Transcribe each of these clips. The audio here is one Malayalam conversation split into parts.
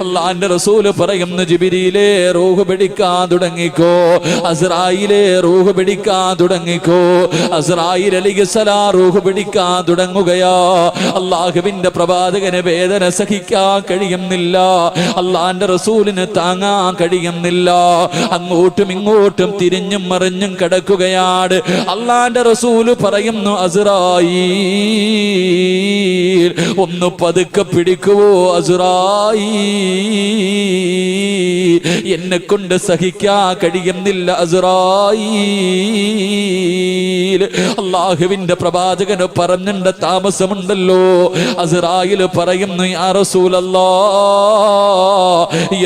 അല്ലാഹുവിന്റെ റസൂൽ പറയുന്നു, ജിബ്രീലേ റൂഹ് പിടിക്കാൻ തുടങ്ങിക്കോ, അസ്രായീലേ റൂഹ് പിടിക്കാൻ തുടങ്ങിക്കോ. അസ്രായീൽ അലൈഹിസ്സലാം റൂഹ് പിടിക്കാൻ തുടങ്ങുകയാ. അല്ലാഹുവിന്റെ പ്രവാചകന് വേദന സഹിക്കാൻ കഴിയുന്നില്ല, അല്ലാഹുവിന്റെ റസൂലിന് താങ്ങാൻ കഴിയുന്നില്ല. അങ്ങോട്ടും ഇങ്ങോട്ടും തിരിഞ്ഞും മറിഞ്ഞും കിടക്കുകയാണ്. അല്ലാഹുവിന്റെ റസൂൽ പറയുന്നു, അസ്രായീൽ ഒന്ന് പതുക്കെ പിടിക്കുവോ അസ്രായീൽ, എന്നെ കൊണ്ട് സഹിക്കാൻ കഴിയുന്നില്ല അസ്രായീൽ. അല്ലാഹുവിന്റെ പ്രവാചകന് പറഞ്ഞിട്ട് താമസമുണ്ടല്ലോ. അസ്രായീൽ പറയുന്നു, യാ റസൂലല്ലാഹ്,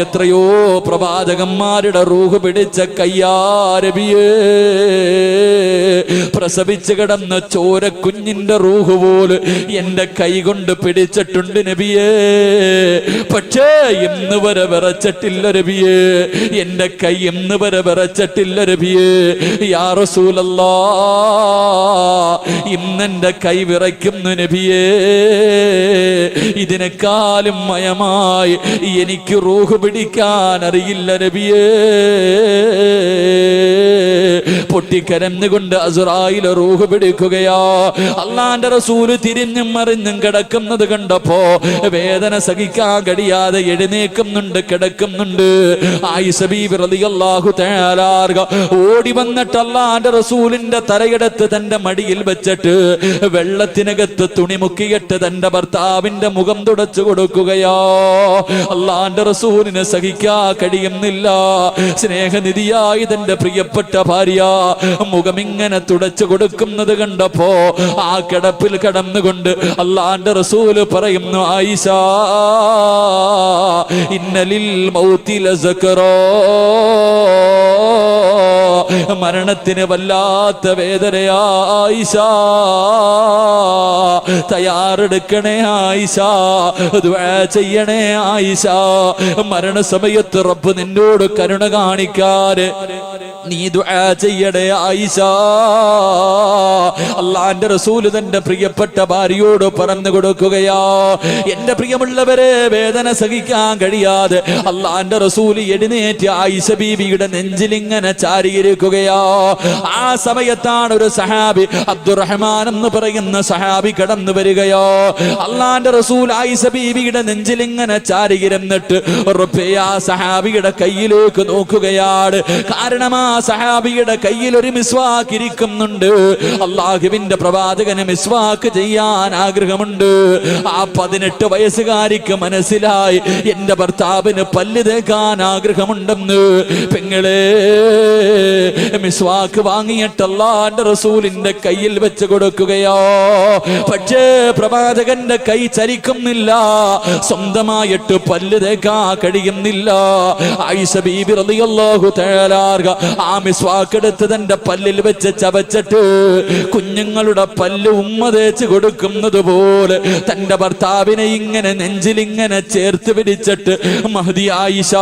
എത്രയോ പ്രവാചകന്മാരുടെ റൂഹ് പിടിച്ച കയ്യാരബിയേ, പ്രസവിച്ച് കിടന്ന ചോര കുഞ്ഞിന്റെ റൂഹ് പോല് എന്റെ കൈ കൊണ്ട് പിടിച്ചിട്ടുണ്ട് നബിയേ. പക്ഷേ ഇന്ന് വരെ വിറച്ചിട്ടില്ല നബിയേ, എന്റെ കൈ ഇന്ന് വരെ വിറച്ചിട്ടില്ല നബിയേ. യാ റസൂലല്ലാഹ്, ഇന്നെന്റെ കൈ വിറയ്ക്കുന്നു നബിയേ. ഇതിനേക്കാളും മയമായി എനിക്ക് റൂഹ് പിടിക്കാൻ അറിയില്ല നബിയേ. പൊട്ടിക്കരഞ്ഞുകൊണ്ട് അസ്രായീൽ റൂഹ് പിടിക്കുകയാ. അല്ലാഹുവിന്റെ റസൂല് തിരിഞ്ഞും മറിഞ്ഞും കിടക്കുന്നത് കണ്ടപ്പോ വേദന സഹിക്കാൻ കഴിയാതെ എഴുന്നേക്കുന്നുണ്ട്, കിടക്കുന്നുണ്ട്. ആയിഷ ബീവി റളിയല്ലാഹു തആല ഓടി വന്നിട്ട് അല്ലാഹുവിന്റെ റസൂലിന്റെ തലയെടുത്ത് തന്റെ മടിയിൽ വെച്ചിട്ട് വെള്ളത്തിനകത്ത് തുണി മുക്കിയിട്ട് തന്റെ ഭർത്താവിന്റെ മുഖം തുടച്ചു കൊടുക്കുകയാ. അല്ലാഹുവിന്റെ റസൂലിന് സഹിക്കാൻ കഴിയുന്നില്ല. സ്നേഹനിധിയായി തന്റെ പ്രിയപ്പെട്ട ഭാര്യ മുഖം ഇങ്ങനെ തുടച്ചു കൊടുക്കുന്നത് കണ്ടപ്പോ ആ കിടപ്പിൽ കിടന്നുകൊണ്ട് അല്ലാഹുവിന്റെ റസൂല് പറയുന്നു, ആയിഷ, ഇന്നലിൽ മൗതി ലസക്കറാ, മരണത്തിന് വല്ലാത്ത വേദനയാ ആയിഷ, തയ്യാറെടുക്കണേ ആയിഷ, ദുആ ചെയ്യണേ ആയിഷ. മരണസമയത്ത് റബ്ബ് നിന്നോട് കരുണ കാണിക്കാതെ നീ ദുആ ചെയ്യണേ ആയിഷ. അല്ലാഹുവിന്റെ റസൂൽ തന്റെ പ്രിയപ്പെട്ട ഭാര്യയോട് പറഞ്ഞു കൊടുക്കുകയാ. എന്റെ പ്രിയമുള്ളവരെ, വേദന സഹിക്കാൻ കഴിയാതെ അല്ലാഹുവിന്റെ റസൂൽ എഴുന്നേറ്റ് ആയിഷ ബീവിയുടെ നെഞ്ചിലിങ്ങനെ ചാരിയിരിക്കുകയാ. ആ സമയത്താണ് ഒരു സഹാബി, അബ്ദുറഹ്മാൻ എന്ന് പറയുന്ന സഹാബി കടന്നു വരികയോ. അല്ലാഹുവിന്റെ റസൂൽ ആയിഷ ബീവിയുടെ നെഞ്ചിലിങ്ങനെ ചാരിയിരുന്നിട്ട് ആ സഹാബിയുടെ കയ്യിലേക്ക് നോക്കുകയാണ്. കാരണം ആ സഹാബിയുടെ കയ്യിൽ ഒരു മിസ്വാക്ക് ഇരിക്കുന്നുണ്ട്. അല്ലാഹുവിന്റെ പ്രവാചകന് മിസ്വാക്ക് ചെയ്യാൻ ആഗ്രഹമുണ്ട്. ആ 18 വയസ്സുകാരിക്ക് മനസ്സിലായി, എന്റെ ഭർത്താവിന് പല്ല് തേക്കാൻ ആഗ്രഹമുണ്ടെന്ന്. പെങ്ങളെ, മിസ്വാക്ക് വാങ്ങിയിട്ട് അല്ലാഹുവിന്റെ റസൂലിന്റെ കയ്യിൽ വെച്ച് കൊടുക്കുകയോ. പക്ഷേ പ്രവാചകന്റെ കൈ ചലിക്കുന്നില്ല, സ്വന്തമായിട്ട് പല്ല് തേക്കാൻ കഴിയുന്നില്ല. ആയിഷ ബീബി റളിയല്ലാഹു തആല ആ മിസ്വാക്ക് എടുത്ത് തന്റെ പല്ലിൽ വെച്ച് ചവച്ചിട്ട് കുഞ്ഞുങ്ങളുടെ പല്ല് ഉമ്മ തേച്ച് കൊടുക്കുന്നത് പോലെ തന്റെ ഭർത്താവിനെ ഇങ്ങനെ നെഞ്ചിലിങ്ങനെ ചേർത്ത് പിടിച്ചിട്ട് മഹദി ആയിഷ,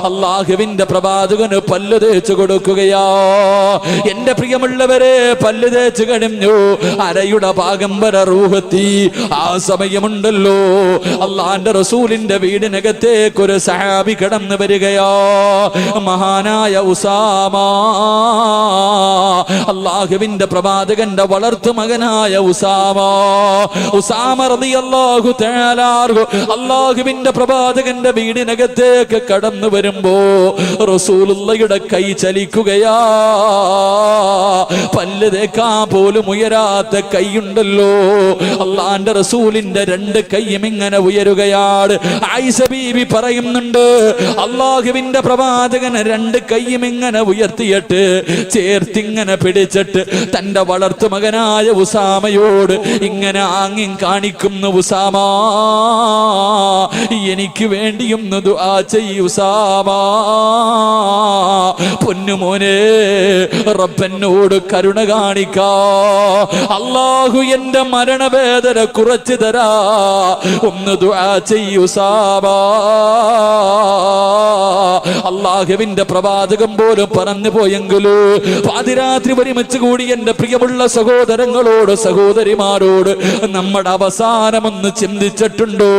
അല്ലാഹുവിന്റെ പ്രവാചകന് പല്ല് തേച്ച് കൊടുക്കുകയാ. എന്റെ പ്രിയമുള്ളവരെ, പല്ല് തേച്ച് കഴിഞ്ഞു, അരയുടെ ഭാഗം വരെ റൂഹത്തി. ആ സമയമുണ്ടല്ലോ, അല്ലാഹുവിന്റെ റസൂലിന്റെ വീടിനകത്തേക്ക് ഒരു സഹാബി കടന്നു വരികയോ. മഹാനായ ഉസാമ, അല്ലാഹുവിന്റെ പ്രവാചകന്റെ വളർത്തു മകനായ ഉസാമ. ഉസാമ റളിയല്ലാഹു തആല അല്ലാഹുവിന്റെ പ്രവാചകന്റെ വീടിനകത്തേക്ക് കടന്നു വരുമ്പോ റസൂലുള്ളാഹിയുടെ കൈ ചലിക്കുകയാ. പല്ല് തേക്കാൻ പോലും ഉയരാത്ത കൈയുണ്ടല്ലോ. അല്ലാഹുവിന്റെ റസൂലിന്റെ 2 കൈയും ഇങ്ങനെ ഉയരുകയാണ്. ആയിഷ ബീവി പറയുന്നുണ്ട്, അല്ലാഹുവിന്റെ പ്രവാചകന് 2 കൈയും ഇങ്ങനെ ഉയർത്തിയിട്ട് ചേർത്തിങ്ങനെ പിടിച്ചിട്ട് തന്റെ വളർത്തു മകനായ ഉസാമയോട് ഇങ്ങനെ ആംഗ്യം കാണിക്കുന്നു. ഉസാമ, എനിക്ക് വേണ്ടിയൊന്ന് ദുആ ചെയ്യ് ഉസാമ. പൊന്നുമോനെ, റബ്ബനോട് കരുണ കാണിക്കാ. അല്ലാഹു എന്റെ മരണവേദന കുറച്ചു തരാ, ഒന്ന് ദുആ ചെയ്യ് ഉസാമ. അള്ളാഹുവിന്റെ പ്രവാചകം പോലും പറഞ്ഞു പോയെങ്കിലോ പാതിരാത്രി ഒരുമിച്ച് കൂടി എന്റെ പ്രിയമുള്ള സഹോദരങ്ങളോട് സഹോദരിമാരോട് നമ്മുടെ അവസാനമൊന്ന് ചിന്തിച്ചിട്ടുണ്ടോ?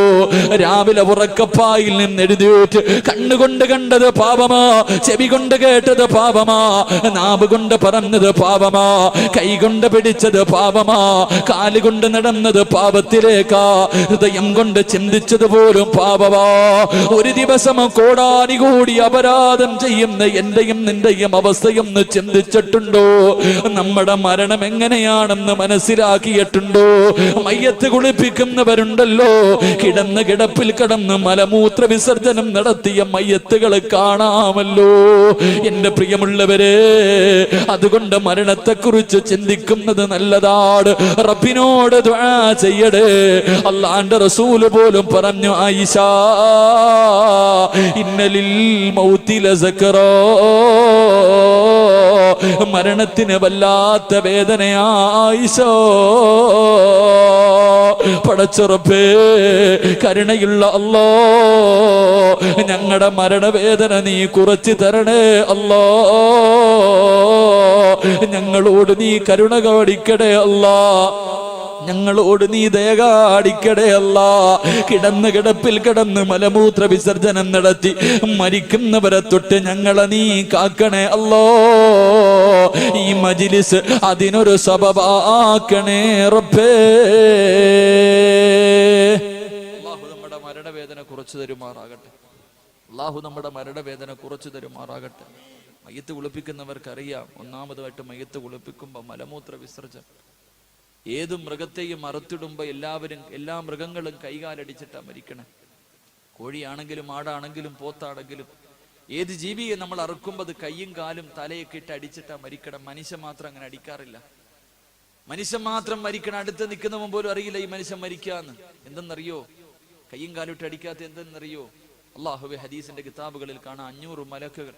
രാവിലെ ഉറക്കപ്പായിൽ നിന്ന് എഴുതിയിട്ട് കണ്ണുകൊണ്ട് കണ്ടത് പാപമാ, ചെവി കൊണ്ട് കേട്ടത് പാപമാ, നാവ് കൊണ്ട് പറഞ്ഞത് പാപമാ, കൈ കൊണ്ട് പിടിച്ചത് പാപമാ, കാലുകൊണ്ട് നടന്നത് പാപത്തിലേക്കാ, ഹൃദയം കൊണ്ട് ചിന്തിച്ചത് പോലും പാപമാ. ഒരു ദിവസം കോടാനുകൂടി അപരാധം ചെയ്യുന്ന എന്റെയും നിന്റെയും അവസ്ഥയൊന്ന് ചിന്തിച്ചിട്ടുണ്ടോ? നമ്മുടെ മരണം എങ്ങനെയാണെന്ന് മനസ്സിലാക്കിയിട്ടുണ്ടോ? മയ്യത്ത് കുളിപ്പിക്കുന്നവരുണ്ടല്ലോ, കിടന്ന് കിടപ്പിൽ കിടന്ന് മലമൂത്ര വിസർജനം നടത്തിയ മയ്യത്തുകൾ കാണാമല്ലോ. എന്റെ പ്രിയമുള്ളവരെ, അതുകൊണ്ട് മരണത്തെക്കുറിച്ച് ചിന്തിക്കുന്നത് നല്ലതാണ്. റബ്ബിനോട് ദുആ ചെയ്യടേ. അല്ലാഹുവിന്റെ റസൂല് പോലും പറഞ്ഞു, ആയിഷ ഇന്നലിൽ മൗതി ലസക്റാ, മരണത്തിന് വല്ലാത്ത വേദനയാ ആയിഷ. പടച്ചുറപ്പേ, കരുണയുള്ള അല്ലാ, ഞങ്ങളുടെ മരണവേദന നീ കുറച്ചു തരണേ അല്ലാ. ഞങ്ങളോട് നീ കരുണ കാണിക്കണേ അല്ലാ, ഞങ്ങളോട് നീ ദയ കാണിക്കണേ അല്ലാ. കിടന്ന് കിടപ്പിൽ കിടന്ന് മലമൂത്ര വിസർജനം നടത്തി മരിക്കുന്നവരെ തൊട്ട് ഞങ്ങളെ നീ കാക്കണേ അല്ലോ. ഈ മജ്ലിസ് അതിനൊരു സബബാക്കണേ റബ്ബേ. അല്ലാഹു നമ്മുടെ മരണവേദന കുറച്ചു തരുമാറാകട്ടെ. അല്ലാഹു നമ്മുടെ മരണവേദന കുറച്ചു തരുമാറാകട്ടെ. മയ്യത്ത് കുളിപ്പിക്കുന്നവർക്കറിയാം, ഒന്നാമതായിട്ട് മയ്യത്ത് കുളിപ്പിക്കുമ്പോൾ മലമൂത്ര വിസർജനം. ഏത് മൃഗത്തെയും അറുത്തിടുമ്പോൾ എല്ലാ മൃഗങ്ങളും കൈകാലടിച്ചിട്ടാ മരിക്കണേ. കോഴിയാണെങ്കിലും ആടാണെങ്കിലും പോത്താണെങ്കിലും ഏത് ജീവിയെ നമ്മൾ അറുക്കുമ്പോൾ അത് കയ്യും കാലും തലയൊക്കെ ഇട്ട് അടിച്ചിട്ടാ മരിക്കണം. മനുഷ്യൻ മാത്രം അങ്ങനെ അടിക്കാറില്ല. മനുഷ്യൻ മാത്രം മരിക്കണം. അടുത്ത് നിൽക്കുന്നവൻ പോലും അറിയില്ല ഈ മനുഷ്യൻ മരിക്കാന്ന്. എന്തെന്നറിയോ? കയ്യും കാലും ഇട്ട് അടിക്കാത്ത എന്തെന്നറിയോ? അല്ലാഹുവേ, ഹദീസിന്റെ കിതാബുകളിൽ കാണാം 500 മലക്കുകൾ.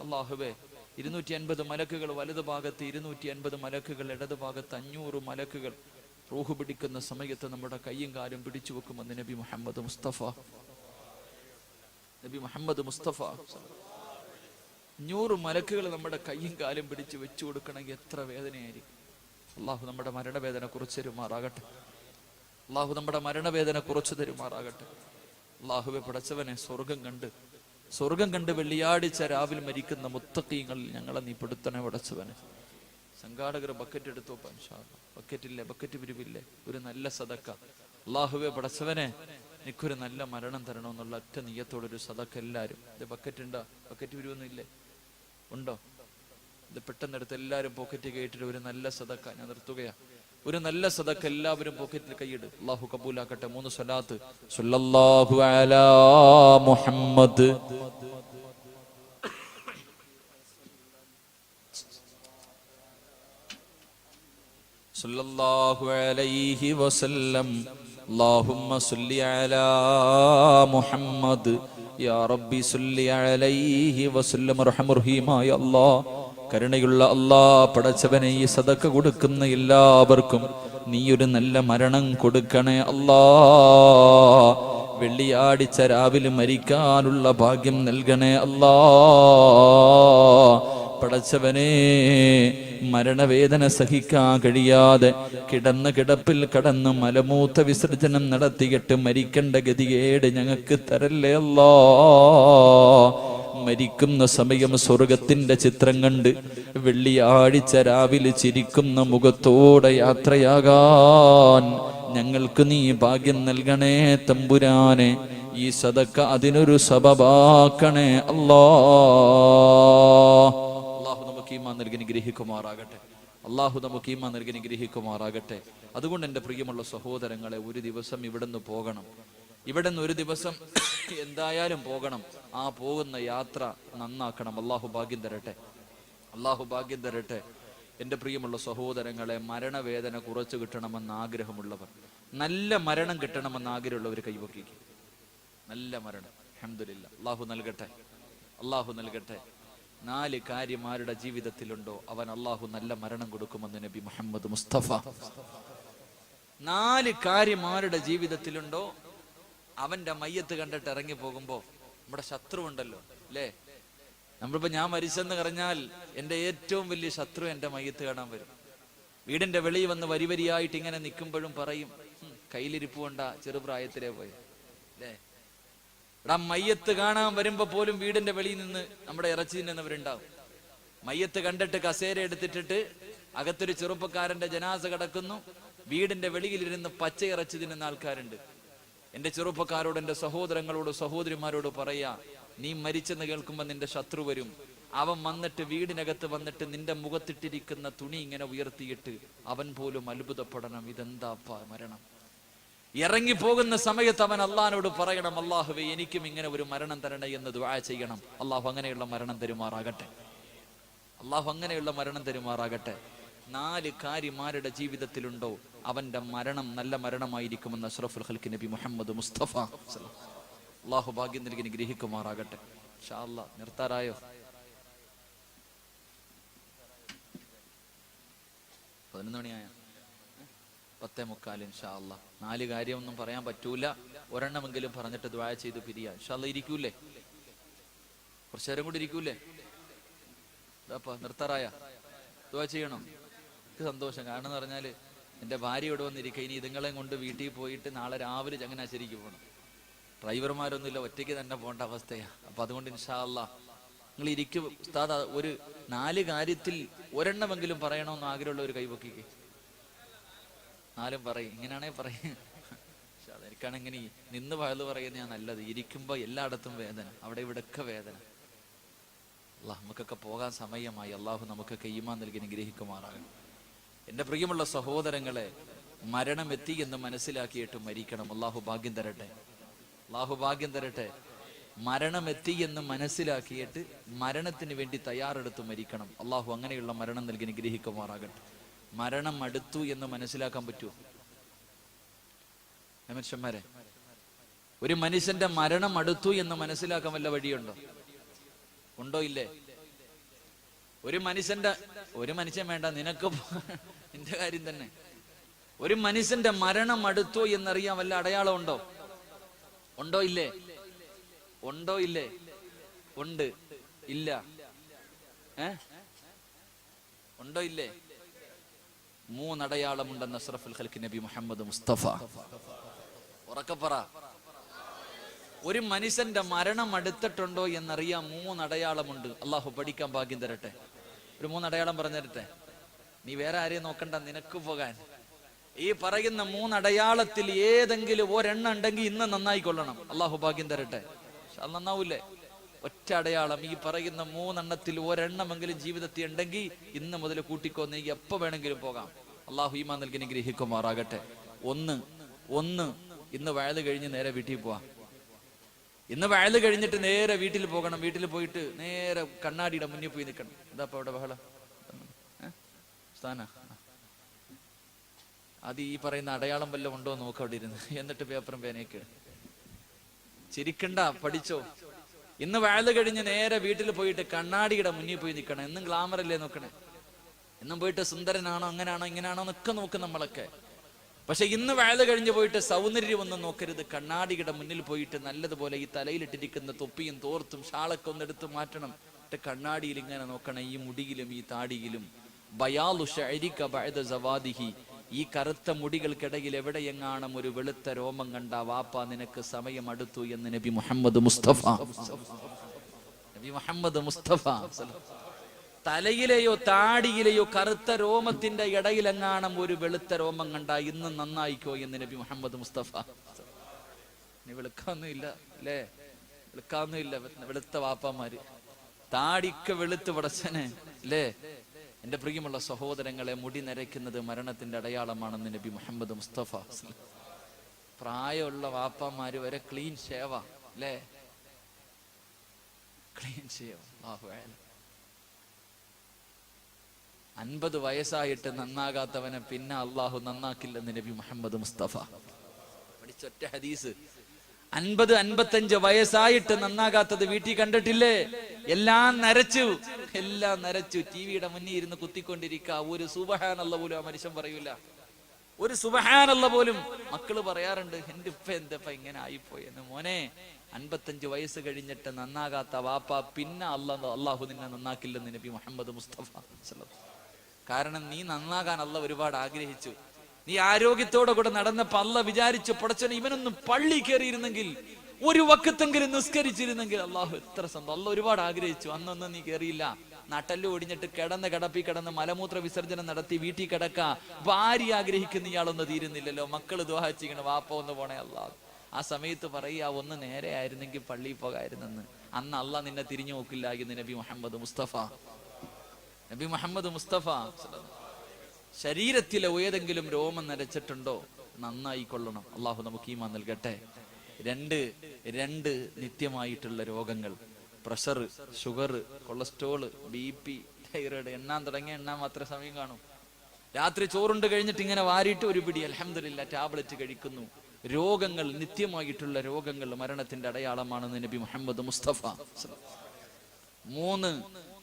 അല്ലാഹുവേ, 250 മലക്കുകൾ വലതു ഭാഗത്ത്, 250 മലക്കുകൾ ഇടതു ഭാഗത്ത്, 500 മലക്കുകൾ റൂഹ് പിടിക്കുന്ന സമയത്ത് നമ്മുടെ കയ്യും കാലും പിടിച്ചു വെക്കുമെന്ന് നബി മുഹമ്മദ് മുസ്തഫ 500 മലക്കുകൾ നമ്മുടെ കയ്യും കാലും പിടിച്ച് വെച്ചു കൊടുക്കണമെങ്കിൽ എത്ര വേദനയായിരിക്കും. അള്ളാഹു നമ്മുടെ മരണവേദന കുറച്ചു തരുമാറാകട്ടെ. അള്ളാഹു നമ്മുടെ മരണവേദന കുറച്ചു തരുമാറാകട്ടെ. അള്ളാഹുവെ, പടച്ചവനെ, സ്വർഗം കണ്ട് വെള്ളിയാഴ്ച രാവിലെ മരിക്കുന്ന മുത്തഖീങ്ങളിൽ ഞങ്ങളെ നീ പെടുത്തണേ പടച്ചവനെ. സംഘാടകർ ബക്കറ്റ് എടുത്തോ? ബക്കറ്റില്ലേ? ബക്കറ്റ് പിരിവില്ലേ? ഒരു നല്ല സദക്ക. അള്ളാഹുവെ, പടച്ചവനെ, എനിക്കൊരു നല്ല മരണം തരണമെന്നുള്ള ഒറ്റ നീയത്തോടൊരു സദക്ക എല്ലാവരും. ഇത് ബക്കറ്റ് ഉണ്ടോ? ബക്കറ്റ് പിരിവൊന്നും ഇല്ലേ? ഉണ്ടോ? ഇത് പെട്ടെന്നെടുത്ത് എല്ലാവരും പോക്കറ്റ് കയറ്റിട്ട് ഒരു നല്ല സദക്ക. ഞാൻ നിർത്തുകയാ. ഒരു നല്ല സദക്ക എല്ലാവരും പോക്കറ്റിൽ കൈയിട്. അല്ലാഹു കബൂലാക്കട്ടെ. 3 സ്വലാത്ത്. സല്ലല്ലാഹു അലാ മുഹമ്മദ്, സല്ലല്ലാഹു അലൈഹി വസല്ലം. അല്ലാഹുമ്മ സല്ലി അലാ മുഹമ്മദ്, യാ റബ്ബി സല്ലി അലൈഹി വസല്ലം. അർഹമർ റഹീമായ അല്ലാഹ്, കരുണയുള്ള അല്ലാ, പടച്ചവനെ, ഈ സദക്ക കൊടുക്കുന്ന എല്ലാവർക്കും നീ ഒരു നല്ല മരണം കൊടുക്കണേ അല്ലാ. വെള്ളിയാഴ്ച രാവിലെ മരിക്കാനുള്ള ഭാഗ്യം നൽകണേ അല്ലാ. പടച്ചവനെ, മരണവേദന സഹിക്കാൻ കഴിയാതെ കിടന്ന് കിടപ്പിൽ കടന്ന് മലമൂത്ര വിസർജനം നടത്തിയിട്ട് മരിക്കേണ്ട ഗതികേട് ഞങ്ങൾക്ക് തരല്ലേ അല്ലാ. മരിക്കുന്ന സമയം സ്വർഗത്തിന്റെ ചിത്രം കണ്ട് വെള്ളിയാഴ്ച രാവിലെ ചിരിക്കുന്ന മുഖത്തോടെ യാത്രയാകാൻ ഞങ്ങൾക്ക് നീ ഭാഗ്യം നൽകണേ തമ്പുരാനെ. ഈ സദക്ക അതിനൊരു സബബാക്കണേ അല്ലാ. അല്ലാഹു നമുക്ക് ഈമാൻ നൽകി അനുഗ്രഹിക്കുമാറാകട്ടെ. അല്ലാഹു നമുക്ക് ഈമാൻ നൽകി അനുഗ്രഹിക്കുമാറാകട്ടെ. അതുകൊണ്ട് എൻ്റെ പ്രിയമുള്ള സഹോദരങ്ങളെ, ഒരു ദിവസം ഇവിടുന്ന് പോകണം. ഇവിടുന്ന് ഒരു ദിവസം എന്തായാലും പോകണം. ആ പോകുന്ന യാത്ര നന്നാക്കണം. അല്ലാഹു ഭാഗ്യം തരട്ടെ. അല്ലാഹു ഭാഗ്യം തരട്ടെ. എൻ്റെ പ്രിയമുള്ള സഹോദരങ്ങളെ, മരണവേദന കുറച്ച് കിട്ടണമെന്ന് ആഗ്രഹമുള്ളവർ, നല്ല മരണം കിട്ടണമെന്ന് ആഗ്രഹമുള്ളവർ കൈവക്കിക്കും. നല്ല മരണം അൽഹംദുലില്ലാഹ് അല്ലാഹു നൽകട്ടെ. അല്ലാഹു നൽകട്ടെ. 4 കാര്യം ആരുടെ ജീവിതത്തിലുണ്ടോ അവൻ അല്ലാഹു നല്ല മരണം കൊടുക്കുമെന്ന് നബി മുഹമ്മദ് മുസ്തഫ. 4 കാര്യം ആരുടെ ജീവിതത്തിലുണ്ടോ അവന്റെ മയ്യത്ത് കണ്ടിട്ട് ഇറങ്ങി പോകുമ്പോ നമ്മുടെ ശത്രു ഉണ്ടല്ലോ അല്ലേ? നമ്മളിപ്പോ ഞാൻ മരിച്ചെന്ന് പറഞ്ഞാൽ എൻ്റെ ഏറ്റവും വലിയ ശത്രു എൻ്റെ മയ്യത്ത് കാണാൻ വരും. വീടിന്റെ വെളിയിൽ വന്ന് വരിവരിയായിട്ട് ഇങ്ങനെ നിൽക്കുമ്പോഴും പറയും, കയ്യിലിരിപ്പ് കൊണ്ടാ ചെറുപ്രായത്തിലേ പോയി അല്ലേ? ഇവിടെ മയ്യത്ത് കാണാൻ വരുമ്പോ പോലും വീടിന്റെ വെളിയിൽ നിന്ന് നമ്മുടെ ഇറച്ചി തിന്നുന്നവരുണ്ടാവും. മയ്യത്ത് കണ്ടിട്ട് കസേര എടുത്തിട്ടിട്ട് അകത്തൊരു ചെറുപ്പക്കാരന്റെ ജനാസ കിടക്കുന്നു, വീടിന്റെ വെളിയിലിരുന്ന് പച്ച ഇറച്ചി തിന്നുന്ന ആൾക്കാരുണ്ട്. എന്റെ ചെറുപ്പക്കാരോട്, എന്റെ സഹോദരങ്ങളോട്, സഹോദരിമാരോട് പറയാ, നീ മരിച്ചെന്ന് കേൾക്കുമ്പോ നിന്റെ ശത്രു വരും. അവൻ വന്നിട്ട് വീടിനകത്ത് വന്നിട്ട് നിന്റെ മുഖത്തിട്ടിരിക്കുന്ന തുണി ഇങ്ങനെ ഉയർത്തിയിട്ട് അവൻ പോലും അത്ഭുതപ്പെടണം, ഇതെന്താ മരണം. ഇറങ്ങി പോകുന്ന സമയത്ത് അവൻ അള്ളാഹിനോട് പറയണം, അള്ളാഹുവേ എനിക്കും ഇങ്ങനെ ഒരു മരണം തരണേ എന്ന് ദുആ ചെയ്യണം. അള്ളാഹു അങ്ങനെയുള്ള മരണം തരുമാറാകട്ടെ. അള്ളാഹു അങ്ങനെയുള്ള മരണം തരുമാറാകട്ടെ. 4 കാര്യമാരുടെ ജീവിതത്തിലുണ്ടോ അവന്റെ മരണം നല്ല മരണമായിരിക്കുമെന്ന് അഷ്റഫുൽ ഖൽഖ് നബി മുഹമ്മദ് മുസ്തഫ. അള്ളാഹു ഭാഗ്യം നൽകി നിഗ്രഹിക്കുമാറാകട്ടെ. ഇൻഷാ അല്ലാഹ് നിർത്താറായോ? 11 മണിയായ 10:45. ഇൻഷാ അല്ലാഹ് 4 കാര്യമൊന്നും പറയാൻ പറ്റൂല, ഒരെണ്ണമെങ്കിലും പറഞ്ഞിട്ട് ദുആ ചെയ്ത് പിരിയാ. ഇൻഷാ അല്ലാഹ് ഇരിക്കൂലേ? കുറച്ചു നേരം കൂടി ഇരിക്കൂലേ? നിർത്താറായ? ദുആ ചെയ്യണം. സന്തോഷം. കാരണം എന്ന് പറഞ്ഞാല് എൻ്റെ ഭാര്യ ഇവിടെ വന്നിരിക്കുക. ഇനി ഇതുങ്ങളെ കൊണ്ട് വീട്ടിൽ പോയിട്ട് നാളെ രാവിലെ ചങ്ങനാശ്ശേരിക്ക് പോകണം. ഡ്രൈവർമാരൊന്നുമില്ല, ഒറ്റയ്ക്ക് തന്നെ പോകേണ്ട അവസ്ഥയാണ്. അപ്പൊ അതുകൊണ്ട് ഇൻഷാ അല്ലാഹ് നിങ്ങൾ ഇരിക്കും. ഉസ്താദ് ഒരു 4 കാര്യത്തിൽ ഒരെണ്ണമെങ്കിലും പറയണമെന്ന് ആഗ്രഹമുള്ള ഒരു കൈവക്കിക്ക്. 4 പറയും. ഇങ്ങനെയാണെ പറയും. എനിക്കാണെങ്ങനെ നിന്ന് വയല് പറയുന്ന ഞാൻ നല്ലത്. ഇരിക്കുമ്പോ എല്ലായിടത്തും വേദന, അവിടെ ഇവിടെയൊക്കെ വേദന. അള്ളാഹ് നമുക്കൊക്കെ പോകാൻ സമയമായി. അള്ളാഹു നമുക്കൊക്കെ ഈമാൻ നൽകി നിഗ്രഹിക്കുമാറാകണം. എൻ്റെ പ്രിയമുള്ള സഹോദരങ്ങളെ, മരണം എത്തി എന്ന് മനസ്സിലാക്കിയിട്ട് മരിക്കണം. അള്ളാഹു ഭാഗ്യം തരട്ടെ. അള്ളാഹു ഭാഗ്യം തരട്ടെ. മരണം എത്തി എന്ന് മനസ്സിലാക്കിയിട്ട് മരണത്തിന് വേണ്ടി തയ്യാറെടുത്ത് മരിക്കണം. അള്ളാഹു അങ്ങനെയുള്ള മരണം നൽകി നിഗ്രഹിക്കുമാറാകട്ടെ. മരണം അടുത്തു എന്ന് മനസ്സിലാക്കാൻ പറ്റുമോ മനുഷ്യന്മാരെ? ഒരു മനുഷ്യന്റെ മരണം അടുത്തു എന്ന് മനസ്സിലാക്കാൻ വല്ല വഴിയുണ്ടോ? ഉണ്ടോ? ഇല്ലേ? ഒരു മനുഷ്യൻ വേണ്ട, നിനക്ക് നിന്റെ കാര്യം തന്നെ. ഒരു മനുഷ്യന്റെ മരണം അടുത്തോ എന്നറിയാൻ വല്ല അടയാളം ഉണ്ടോ? ഉണ്ടോ? ഇല്ലേ? ഉണ്ടോ? ഇല്ലേ? ഉണ്ട്. ഇല്ല? ഉണ്ടോ? ഇല്ലേ? 3 അടയാളമുണ്ടെന്ന് അഷ്റഫുൽ ഖൽഖ് നബി മുഹമ്മദ് മുസ്തഫ. ഉറക്കെ പറ. ഒരു മനുഷ്യന്റെ മരണം അടുത്തിട്ടുണ്ടോ എന്നറിയാൻ 3 അടയാളമുണ്ട്. അള്ളാഹു പഠിക്കാൻ ഭാഗ്യം തരട്ടെ. ഒരു 3 അടയാളം പറഞ്ഞു തരട്ടെ. നീ വേറെ ആരെയും നോക്കണ്ട, നിനക്ക് പോകാൻ. ഈ പറയുന്ന 3 അടയാളത്തിൽ ഏതെങ്കിലും ഒരെണ്ണം ഉണ്ടെങ്കിൽ ഇന്ന് നന്നായിക്കൊള്ളണം. അള്ളാഹു ഭാഗ്യം തരട്ടെ. അത് നന്നാവൂലേ? ഒറ്റ അടയാളം. ഈ പറയുന്ന 3 എണ്ണത്തിൽ ഒരെണ്ണമെങ്കിലും ജീവിതത്തിൽ ഉണ്ടെങ്കിൽ ഇന്ന് മുതൽ കൂട്ടിക്കോ, നീ എപ്പോ വേണമെങ്കിലും പോകാം. അള്ളാഹു ഈമാൻ നൽകി നിഗ്രഹിക്കുമാറാകട്ടെ. ഒന്ന് ഇന്ന് വയല് കഴിഞ്ഞ് നേരെ വീട്ടിൽ പോവാം. ഇന്ന് വയല് കഴിഞ്ഞിട്ട് നേരെ വീട്ടിൽ പോകണം. വീട്ടിൽ പോയിട്ട് നേരെ കണ്ണാടിയുടെ മുന്നിൽ പോയി നിൽക്കണം. എന്താ ഇപ്പൊ അവിടെ ബഹളം? സ്ഥാന അത് ഈ പറയുന്ന അടയാളം വല്ലതും ഉണ്ടോ നോക്ക അവിടെ ഇരുന്ന്. എന്നിട്ട് പേപ്പറും പേനയൊക്കെ ചിരിക്കണ്ട, പഠിച്ചോ. ഇന്ന് വയല് കഴിഞ്ഞ് നേരെ വീട്ടിൽ പോയിട്ട് കണ്ണാടിയുടെ മുന്നിൽ പോയി നിൽക്കണം. എന്നും ഗ്ലാമറല്ലേ നോക്കണേ? എന്നും പോയിട്ട് സുന്ദരനാണോ, അങ്ങനാണോ, ഇങ്ങനാണോ എന്നൊക്കെ നോക്കും നമ്മളൊക്കെ. പക്ഷെ ഇന്ന് വയല് കഴിഞ്ഞ് പോയിട്ട് സൗന്ദര്യം ഒന്നും നോക്കരുത്. കണ്ണാടിയുടെ മുന്നിൽ പോയിട്ട് നല്ലതുപോലെ ഈ തലയിലിട്ടിരിക്കുന്ന തൊപ്പിയും തോർത്തും ഷാളൊക്കെ ഒന്ന് എടുത്ത് മാറ്റണം. കണ്ണാടിയിൽ ഇങ്ങനെ നോക്കണം. ഈ മുടിയിലും ഈ താടിയിലും ബയാലു ശഅരിക ബഅദ സവാദിഹി, ഈ കറുത്ത മുടികൾക്കിടയിൽ എവിടെയെങ്ങാണം ഒരു വെളുത്ത രോമം കണ്ട വാപ്പ നിനക്ക് സമയം അടുത്തു എന്ന് നബി മുഹമ്മദ് മുസ്തഫ. നബി മുഹമ്മദ് മുസ്തഫ തലയിലെയോ താടിയിലെയോ കറുത്ത രോമത്തിന്റെ ഇടയിലെങ്ങാണം ഒരു വെളുത്ത രോമം കണ്ട ഇന്ന് നന്നായിക്കോ എന്ന് നബി മുഹമ്മദ് മുസ്തഫ. നീ വെളുക്കാന്നുമില്ല അല്ലേ? വെളുക്കാന്നുമില്ല. വെളുത്ത വാപ്പമാര് താടിക്ക് വെളുത്ത് പടച്ചനെ അല്ലേ? എന്റെ പ്രിയമുള്ള സഹോദരങ്ങളെ, മുടി നരയ്ക്കുന്നത് മരണത്തിന്റെ അടയാളമാണെന്ന് നബി മുഹമ്മദ് മുസ്തഫ. പ്രായമുള്ള വാപ്പമാര് വരെ ക്ലീൻ ഷേവ അല്ലേ? Clean shave. 50 വയസ്സായിട്ട് നന്നാകാത്തവനെ പിന്നെ അള്ളാഹു നന്നാക്കില്ലെന്ന് നബി മുഹമ്മദ് മുസ്തഫ. പഠിച്ചൊറ്റ ഹദീസ്. 50-55 വയസ്സായിട്ട് നന്നാകാത്തത് വീട്ടിൽ കണ്ടിട്ടില്ലേ? എല്ലാം നരച്ചു. ടിവിയുടെ മുന്നിൽ ഇരുന്ന് കുത്തിക്കൊണ്ടിരിക്കുക. ഒരു സുബ്ഹാനല്ലാഹ് പോലും ആ മനുഷ്യൻ പറയൂല. ഒരു സുബ്ഹാനല്ലാഹ് പോലും മക്കള് പറയാറുണ്ട്, എന്റെ ഉപ്പ എന്തപ്പ ഇങ്ങനെ ആയിപ്പോയെന്ന്. മോനെ, 55 വയസ്സ് കഴിഞ്ഞിട്ട് നന്നാകാത്ത വാപ്പ പിന്നെ അള്ളാഹു നിന്നെ നന്നാക്കില്ലെന്ന് നബി മുഹമ്മദ് മുസ്തഫ. കാരണം നീ നന്നാകാൻ അള്ളാഹ് ഒരുപാട് ആഗ്രഹിച്ചു. നീ ആരോഗ്യത്തോടെ കൂടെ നടന്നപ്പോ അള്ളാഹ് വിചാരിച്ചു, പടച്ചോനെ ഇവനൊന്നും പള്ളി കയറിയിരുന്നെങ്കിൽ, ഒരു വക്കത്തെങ്കിലും നിസ്കരിച്ചിരുന്നെങ്കിൽ അള്ളാഹു എത്ര സന്തോഷം. അള്ളാഹ് ഒരുപാട് ആഗ്രഹിച്ചു. അന്നൊന്നും നീ കയറിയില്ല. നട്ടല് ഒടിഞ്ഞിട്ട് കിടന്ന് മലമൂത്ര വിസർജനം നടത്തി വീട്ടിൽ കിടക്ക. ഭാര്യ ആഗ്രഹിക്കുന്ന ഇയാളൊന്നും തീരുന്നില്ലല്ലോ. മക്കള് ദുആ ചെയ്യണം, വാപ്പ ഒന്ന് പോണേ അള്ളാഹ്. ആ സമയത്ത് പറയുക, ഒന്ന് നേരെ ആയിരുന്നെങ്കിൽ പള്ളിയിൽ പോകായിരുന്നെന്ന്. അന്ന് അള്ളാഹ് നിന്നെ തിരിഞ്ഞു നോക്കില്ല എന്ന് നബി മുഹമ്മദ് മുസ്തഫ. നബി മുഹമ്മദ് മുസ്തഫ. ശരീരത്തിലെ ഏതെങ്കിലും രോമം നരച്ചിട്ടുണ്ടോ, നന്നായി കൊള്ളണം. അള്ളാഹു നമുക്ക് ഈമാൻ നൽകട്ടെ. രണ്ട് നിത്യമായിട്ടുള്ള രോഗങ്ങൾ, pressure, sugar, cholesterol, BP, thyroid, എണ്ണാൻ തുടങ്ങിയ എണ്ണാൻ മാത്രമേ സമയം കാണും. രാത്രി ചോറുണ്ട് കഴിഞ്ഞിട്ട് ഇങ്ങനെ വാരിയിട്ട് ഒരു പിടി അൽഹംദുലില്ലാ ടാബ്ലറ്റ് കഴിക്കുന്നു. രോഗങ്ങൾ, നിത്യമായിട്ടുള്ള രോഗങ്ങൾ മരണത്തിന്റെ അടയാളമാണെന്ന് നബി മുഹമ്മദ് മുസ്തഫ. 3,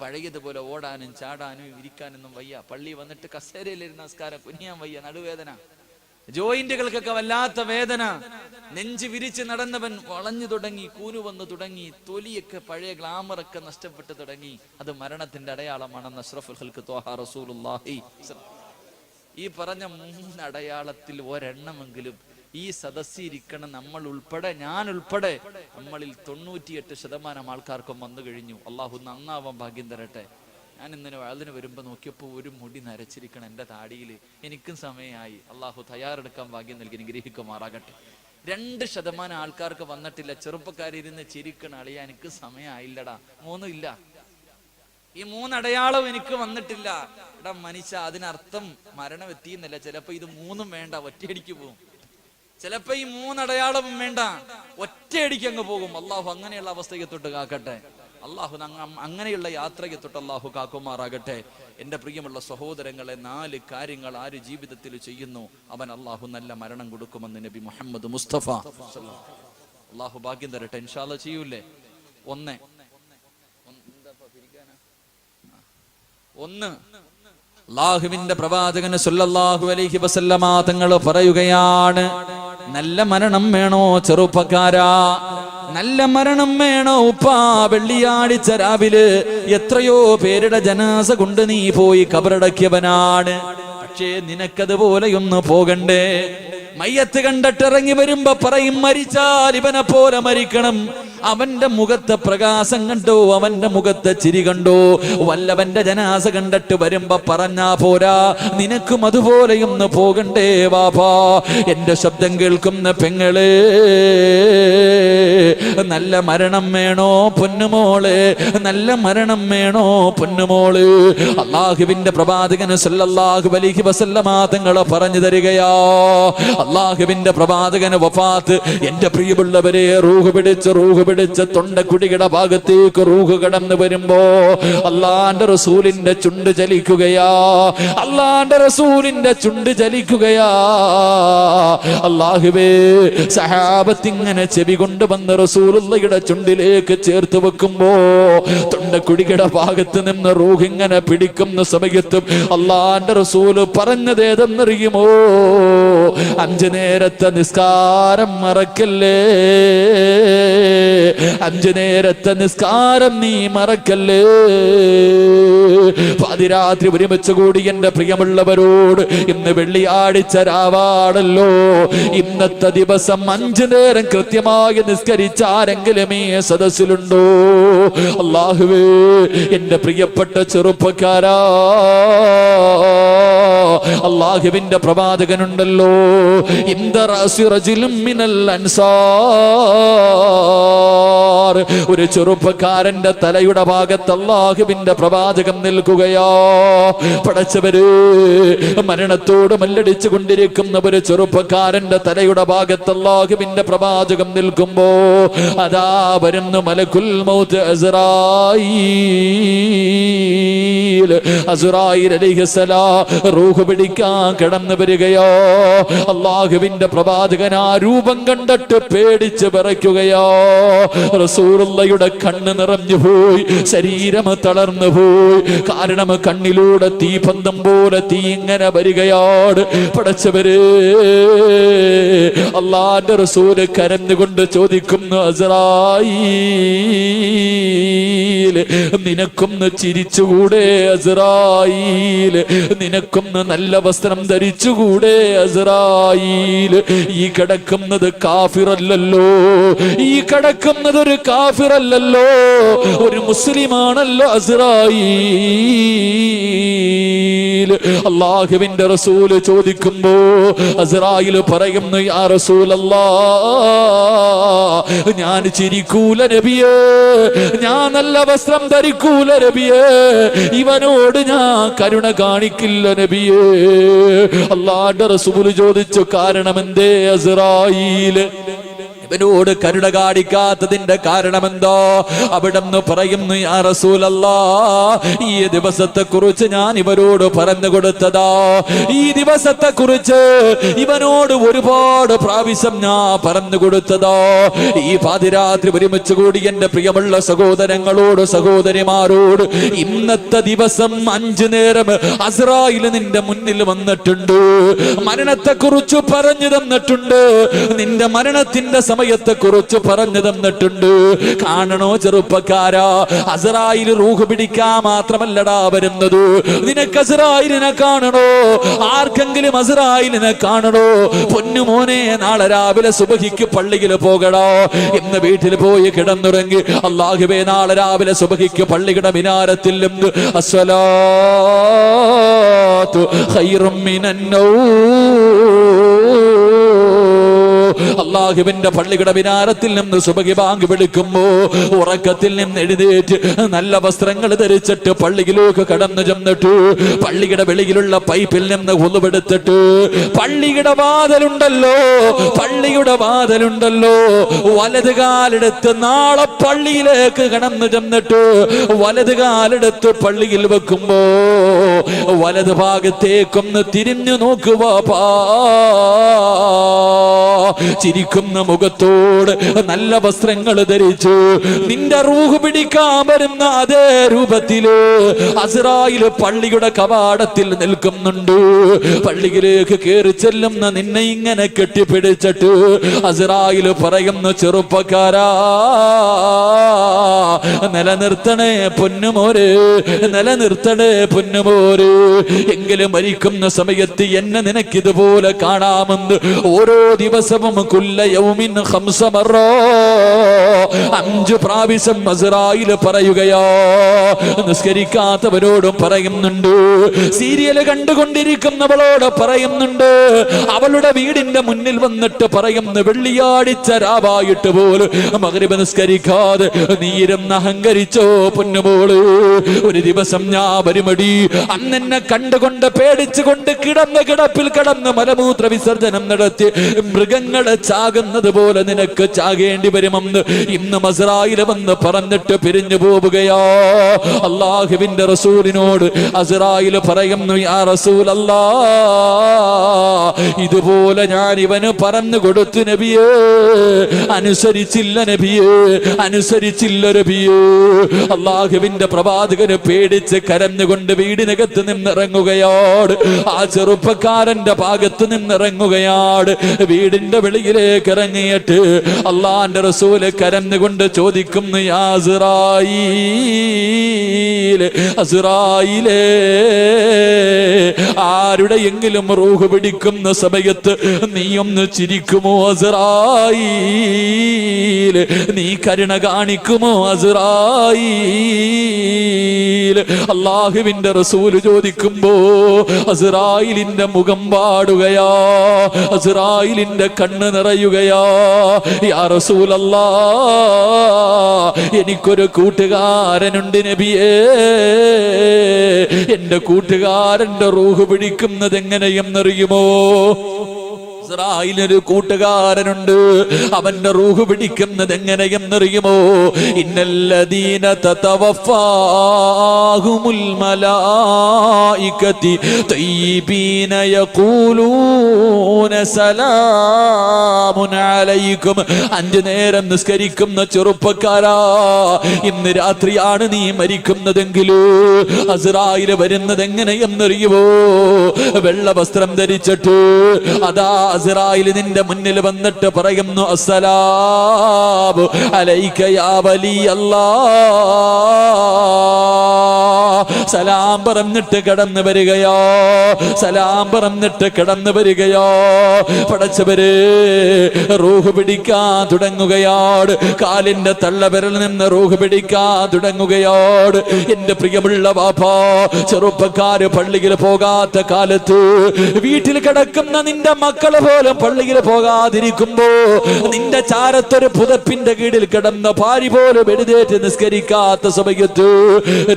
പഴയതുപോലെ ഓടാനും ചാടാനും ഇരിക്കാനൊന്നും വയ്യ. പള്ളി വന്നിട്ട് കസേരയിലിരുന്ന നമസ്കാരം, കുനിയാൻ വയ്യ, നടുവേദന, ജോയിന്റുകൾക്കൊക്കെ വല്ലാത്ത വേദന. നെഞ്ച് വിരിച്ച് നടന്നവൻ വളഞ്ഞു തുടങ്ങി, കൂനു വന്നു തുടങ്ങി, തൊലിയൊക്കെ പഴയ ഗ്ലാമറൊക്കെ നഷ്ടപ്പെട്ടു തുടങ്ങി. അത് മരണത്തിന്റെ അടയാളമാണെന്ന് അഷ്റഫുൽ ഖൽഖ് ത്വാഹ റസൂലുള്ളാഹി. ഈ പറഞ്ഞ 3 അടയാളത്തിൽ ഒരെണ്ണമെങ്കിലും ഈ സദസ്സിരിക്കണം നമ്മൾ ഉൾപ്പെടെ, ഞാൻ ഉൾപ്പെടെ, നമ്മളിൽ 98% ആൾക്കാർക്കും വന്നു കഴിഞ്ഞു. അള്ളാഹു നന്നാവാൻ ഭാഗ്യം തരട്ടെ. ഞാൻ ഇന്നലെ വഅദിന് വരുമ്പോൾ നോക്കിയപ്പോൾ ഒരു മുടി നരച്ചിരിക്കണം എൻ്റെ താടിയിൽ. എനിക്കും സമയമായി. അള്ളാഹു തയ്യാറെടുക്കാൻ ഭാഗ്യം നൽകി അനുഗ്രഹിക്കുമാറാകട്ടെ. 2% ആൾക്കാർക്ക് വന്നിട്ടില്ല. ചെറുപ്പക്കാരിരുന്ന് ചിരിക്കണ, അളിയാ എനിക്ക് സമയമായില്ലടാ. 3 ഇല്ല. ഈ 3 അടയാളവും എനിക്ക് വന്നിട്ടില്ല. എടാ മനുഷ്യ, അതിനർത്ഥം മരണം എത്തിയെന്നല്ല. ചിലപ്പോ ഇത് 3ഉം വേണ്ട, ഒറ്റയടിക്ക് പോകും. ചിലപ്പോ ഈ 3 അടയാളവും വേണ്ട, ഒറ്റയടിക്ക് അങ്ങ് പോകും. അള്ളാഹു അങ്ങനെയുള്ള അവസ്ഥയെ തൊട്ട് കാക്കട്ടെ. അള്ളാഹു അങ്ങനെയുള്ള യാത്രയെ തൊട്ട് അള്ളാഹു കാക്കുമാറാകട്ടെ. എന്റെ പ്രിയമുള്ള സഹോദരങ്ങളെ, 4 കാര്യങ്ങൾ ആര് ജീവിതത്തിൽ ചെയ്യുന്നു അവൻ അള്ളാഹു നല്ല മരണം കൊടുക്കുമെന്ന് നബി മുഹമ്മദ് മുസ്തഫ. അള്ളാഹു ഭാഗ്യം തരട്ടെ. ഇൻഷാ അല്ലാഹ് ചെയ്യൂലേ? 1 അല്ലാഹുവിന്റെ പ്രവാചകൻ സല്ലല്ലാഹു അലൈഹി വസല്ലമ തങ്ങൾ പറയുകയാണ്, നല്ല മരണം വേണോ ചെറുപ്പക്കാരാ? നല്ല മരണം വേണോ ഉപ്പാ? വെള്ളിയാഴ്ച രാവിലെ എത്രയോ പേരുടെ ജനാസ കൊണ്ട് നീ പോയി കബറടക്കിയവനാണ്. പക്ഷേ നിനക്കതുപോലെയൊന്ന് പോകണ്ടേ? മയ്യത്ത് കണ്ടിട്ടിറങ്ങി വരുമ്പോ പറയും, മരിച്ചാൽ ഇവനെ പോലെ മരിക്കണം. അവന്റെ മുഖത്തെ പ്രകാശം കണ്ടോ, അവന്റെ മുഖത്തെ ചിരി കണ്ടോ? വല്ലവന്റെ ജനാസ കണ്ടിട്ട് വരുമ്പോ പറഞ്ഞാ പോരാ, നിനക്കും അതുപോലെയൊന്ന് പോകണ്ടേ വാപ്പാ? എന്റെ ശബ്ദം കേൾക്കുന്ന പെങ്ങളെ, നല്ല മരണം വേണോ പൊന്നുമോളെ? നല്ല മരണം വേണോ പൊന്നുമോള്? അല്ലാഹുവിന്റെ പ്രവാചകൻ സല്ലല്ലാഹു അലൈഹി വസല്ലമ തങ്ങൾ പറഞ്ഞു തരികയാ. അല്ലാഹുവിന്റെ പ്രവാചകന് വഫാത്ത്. എന്റെ പ്രിയമുള്ളവരെ, റൂഹ് പിടിച്ച് തൊണ്ടക്കുടിയുടെ ഭാഗത്തേക്ക് റൂഹ് കടന്നു വരുമ്പോ അല്ലാഹുവിന്റെ റസൂലിന്റെ ചുണ്ട് ചലിക്കുകയാ. അല്ലാഹുവിന്റെ റസൂലിന്റെ ചുണ്ട് ചലിക്കുകയാ. അല്ലാഹുവേ, സഹാബത്ത് ഇങ്ങനെ ചെവി കൊണ്ടുവന്ന് റസൂലുള്ളാഹിയുടെ ചുണ്ടിലേക്ക് ചേർത്ത് വെക്കുമ്പോ തൊണ്ടക്കുടിയുടെ ഭാഗത്ത് നിന്ന് റൂഹ് ഇങ്ങനെ പിടിക്കുന്ന സമയത്തും അല്ലാഹുവിന്റെ റസൂല് പറഞ്ഞത് ഏതെന്നറിയുമോ? 5 നേരത്തെ നിസ്കാരം മറക്കല്ലേ, 5 നേരത്തെ നിസ്കാരം നീ മറക്കല്ലേ. പാതിരാത്രി ഒരുമിച്ച് കൂടി എന്റെ പ്രിയമുള്ളവരോട്, ഇന്ന് വെള്ളിയാഴ്ച രാവാണല്ലോ, ഇന്നത്തെ ദിവസം 5 നേരം കൃത്യമായി നിസ്കരിച്ച ആരെങ്കിലും ഈ സദസ്സിലുണ്ടോ? അല്ലാഹുവേ, എന്റെ പ്രിയപ്പെട്ട ചെറുപ്പക്കാരാ, അല്ലാഹുവിന്റെ പ്രവാചകനുണ്ടല്ലോ, ഒരു ചെറുപ്പക്കാരന്റെ തലയുടെ ഭാഗത്ത് അല്ലാഹുവിന്റെ പ്രവാചകൻ നിൽക്കുകയോ. പടച്ചവര്, മരണത്തോട് മല്ലടിച്ചു കൊണ്ടിരിക്കുന്ന ഒരു ചെറുപ്പക്കാരന്റെ തലയുടെ ഭാഗത്ത് അല്ലാഹുവിന്റെ പ്രവാചകൻ നിൽക്കുമ്പോ അതാ വരുന്നു മലക്കുൽ മൗത്ത് അസ്റായീൽ. അസ്റായീൽ അലൈഹിസ്സലാം റൂഹ് പിടിക്കാൻ കടന്നു വരികയോ. അല്ലാഹുവിന്റെ പ്രവാചകൻ ആ രൂപം കണ്ടിട്ട് പേടിച്ച് വിറയ്ക്കുകയോ. റസൂലുള്ളാഹിയുടെ കണ്ണ് നിറഞ്ഞു പോയി, ശരീരം തളർന്നു പോയി. കാരണം കണ്ണിലൂടെ തീപന്തം പോലെ തീ ഇങ്ങനെ വരികയാണ്. പടച്ചവരെ, അല്ലാഹുവിന്റെ റസൂൽ കരഞ്ഞുകൊണ്ട് ചോദിക്കുന്നു, അസ്റായീൽ നിനക്കൊന്ന് ചിരിച്ചുകൂടെ? അസ്റായീൽ നിനക്കൊന്ന് നല്ല വസ്ത്രം ധരിച്ചുകൂടെ? അസ്റായീൽ ഈ കിടക്കുന്നത് കാഫിറല്ലല്ലോ, ഈ കിടക്കുന്നത് ഒരു കാഫിറല്ലല്ലോ, ഒരു മുസ്ലിമാണല്ലോ അസ്റായീൽ. അല്ലാഹുവിന്റെ റസൂല് ചോദിക്കുമ്പോ അസ്റായീൽ പറയുന്നു, യാ റസൂലല്ലാഹ്, ഞാൻ ചിരിക്കൂല നബിയേ, ഞാൻ നല്ല വസ്ത്രം ധരിക്കൂല നബിയേ, ഇവനോട് ഞാൻ കരുണ കാണിക്കില്ല നബിയേ. അല്ലാഹുവിന്റെ റസൂല് ചോദിച്ചു, കാരണം എന്തേ അസ്റായീൽ ഇവനോട് കരുണ കാണിക്കാത്തതിന്റെ കാരണമെന്തോ? അവിടെന്ന് പറയുന്നു, യാ റസൂലല്ലാഹ്, ഈ ദിവസത്തെ കുറിച്ച് ഞാൻ ഇവരോട് പറഞ്ഞു കൊടുത്തതാ. ഈ ദിവസത്തെ കുറിച്ച് ഇവനോട് ഒരുപാട് പ്രാവശ്യം ഞാൻ പറഞ്ഞു കൊടുത്തതാ. ഈ പാതിരാത്രി ഒരുമിച്ച് കൂടി എന്റെ പ്രിയമുള്ള സഹോദരങ്ങളോട് സഹോദരിമാരോട്, ഇന്നത്തെ ദിവസം 5 നേരം അസ്റായീൽ നിന്റെ മുന്നിൽ വന്നിട്ടുണ്ട്, മരണത്തെ കുറിച്ച് പറഞ്ഞു തന്നിട്ടുണ്ട്, നിന്റെ മരണത്തിന്റെ സമയത്തെ കുറിച്ച് പറഞ്ഞു തന്നിട്ടുണ്ട്. കാണണോ ചെറുപ്പക്കാരാ, അസ്റായീൽ റൂഹ് പിടിക്കാൻ മാത്രമല്ലടാ വരുന്നത്. നിനക്ക് അസ്റായീലിനെ കാണണോ? ആർക്കെങ്കിലും അസ്റായീലിനെ കാണണോ? പൊന്നുമോനെ, നാളെ രാവിലെ സുബഹിക്ക് പള്ളിയിൽ പോകണോ? ഇന്ന് വീട്ടിൽ പോയി കിടന്നുറങ്ങി. അല്ലാഹുവേ, നാളെ രാവിലെ സുബഹിക്ക് പള്ളിയുടെ മിനാരത്തിൽ നിന്ന് അസ്സലാത്തു ഖൈറും മിനന്നൗം, അല്ലാഹുവിന്റെ പള്ളിയുടെ മിനാരത്തിൽ നിന്ന് സുബഹി ബാങ്ക് വിളിക്കുമ്പോ ഉറക്കത്തിൽ നിന്ന് എഴുന്നേറ്റ് നല്ല വസ്ത്രങ്ങൾ ധരിച്ചിട്ട് പള്ളിയിലേക്ക് കടന്നു ചെന്നിട്ട് പള്ളിയുടെ വെളിയിലുള്ള പൈപ്പിൽ നിന്ന് ഉളുവെടുത്തിട്ട് പള്ളിയുടെ വാതിലുണ്ടല്ലോ വലത് കാലെടുത്ത് നാളെ പള്ളിയിലേക്ക് കടന്നു ചെന്നിട്ട് വലത് കാലെടുത്ത് പള്ളിയിൽ വെക്കുമ്പോ വലത് ഭാഗത്തേക്കൊന്ന് തിരിഞ്ഞു നോക്കുക. ചിരിക്കുന്ന മുഖത്തോട് നല്ല വസ്ത്രങ്ങൾ ധരിച്ചു നിന്റെ റൂഹ് പിടിക്കാൻ വരുന്ന അതേ രൂപത്തില് അസ്റായീൽ പള്ളിയുടെ കവാടത്തിൽ നിൽക്കുന്നുണ്ട്. പള്ളിയിലേക്ക് കയറി ചെല്ലുന്ന നിന്നെ ഇങ്ങനെ കെട്ടിപ്പിടിച്ചിട്ട് അസ്റായീൽ പറയുന്നു, ചെറുപ്പക്കാരാ, നിലനിർത്തണേ പൊന്നുമോര്, നിലനിർത്തണേ പൊന്നുമോര്, എങ്കിലും മരിക്കുന്ന സമയത്ത് എന്നെ നിനക്കിതുപോലെ കാണാമെന്ന് ഓരോ ദിവസവും കുല്ല യൗമിൻ 5 മറ 5 പ്രാവശ്യം അസ്റായീൽ പറയുകയോ. നിസ്കരിക്കാത്തവരോടും പറയുന്നുണ്ട്, സീരിയൽ കണ്ടുകൊണ്ടിരിക്കുന്നവളോട് പറയുന്നുണ്ട്, അവളുടെ വീടിന്റെ മുന്നിൽ വന്നിട്ട് പറയുന്നു, വെള്ളിയാഴ്ച രാവായിട്ട് പോലും മഗ്രിബ് നിസ്കരിക്കാതെ നീരം അഹങ്കരിച്ചോ പൊന്നുമോള്, ഒരു ദിവസം ഞാൻ വരുമടി, അന്നെന്നെ കണ്ടുകൊണ്ട് പേടിച്ചുകൊണ്ട് കിടന്ന കിടപ്പിൽ കിടന്ന് മലമൂത്ര വിസർജനം നടത്തി മൃഗങ്ങളെ ചാകുന്നത് പോലെ നിനക്ക് ചാകേണ്ടി വരുമെന്ന് ഇന്ന് അസ്റായീൽ വന്ന് പറഞ്ഞിട്ട് പിരിഞ്ഞു പോവുകയോ. അല്ലാഹുവിന്റെ റസൂലിനോട് അസ്റായീൽ പറയുന്നു, യാ റസൂലല്ലാഹ്, ഇതുപോലെ ഞാൻ ഇവന് പറഞ്ഞു കൊടുത്തു നബിയേ, അനുസരിച്ചില്ല നബിയേ, അനുസരിച്ചില്ല നബിയേ. അല്ലാഹുവിന്റെ പ്രവാചകന് പേടിച്ച് കരഞ്ഞുകൊണ്ട് വീടിനകത്ത് നിന്നിറങ്ങുകയാണ്. ആ ചെറുപ്പക്കാരന്റെ ഭാഗത്ത് നിന്നിറങ്ങുകയാണ്. വീടിന്റെ വെളിയിലേക്ക് ഇറങ്ങിയിട്ട് അല്ലാഹുവിന്റെ റസൂല് കരഞ്ഞുകൊണ്ട് ചോദിക്കുന്നു, യാ അസ്റായീൽ, അസ്റായീലേ, ആരുടെയെങ്കിലും റൂഹ് പിടിക്കുന്ന സമയത്ത് നീ ഒന്ന് ചിരിക്കുമോ അസ്റായീൽ? നീ കരുണ കാണിക്കുമോ അസ്റായീൽ? അല്ലാഹുവിന്റെ റസൂല് ചോദിക്കുമ്പോ അസ്റായീലിന്റെ മുഖം പാടുകയാ, അസ്റായീലിന്റെ കണ്ണ് നിറയുകയാ. യാ റസൂലല്ലാഹ്, എനിക്കൊരു കൂട്ടുകാരനുണ്ട് നബിയേ, എന്റെ കൂട്ടുകാരന്റെ റൂഹ് പിടിക്കുന്നത് എങ്ങനെയെന്നറിയുമോ? ഇസ്രായേലിനൊരു കൂട്ടുകാരനുണ്ട്. അവന്റെ റൂഹ് പിടിക്കുന്നത് എങ്ങനെയെന്നറിയുമോ? ഇന്നല്ലദീന തതവഫാഹുമുൽ മലായികതി തയ്യിബീന യഖൂലൂന സലാമുൻ അലൈക്കും. 5 നേരം നിസ്കരിക്കുന്ന ചെറുപ്പക്കാരാ, ഇന്ന് രാത്രിയാണ് നീ മരിക്കുന്നതെങ്കിൽ അസ്രായിൽ വരുന്നത് എങ്ങനെയെന്നറിയുമോ? വെള്ള വസ്ത്രം ധരിച്ചിട്ട് അതാ അസ്രായിൽ നിന്റെ മുന്നിൽ വന്നിട്ട് പറയുന്നു, അസ്സലാമു അലൈക യാ വലി അല്ലാഹ്. സലാം പറഞ്ഞിട്ട് കടന്നു വരികയോ, സലാം പറഞ്ഞിട്ട് കടന്നു വരികയോ. പടച്ചവര് റൂഹ് പിടിക്കാൻ തുടങ്ങുകയാണ്. കാലിന്റെ തള്ളവിരൽ നിന്ന് റൂഹ് പിടിക്കാൻ തുടങ്ങുകയാണ്. എന്റെ പ്രിയമുള്ള വാപ്പാ, ചെറുപ്പക്കാര് പള്ളിയിൽ പോകാത്ത കാലത്ത് വീട്ടിൽ കിടക്കുന്ന നിന്റെ മക്കള് പോലും പള്ളിയിൽ പോകാതിരിക്കുമ്പോ നിന്റെ ചാരത്തൊരു പുതപ്പിന്റെ കീഴിൽ കിടന്ന ഭാര്യ പോലും എഴുന്നേറ്റ് നിസ്കരിക്കാത്ത സമയത്ത്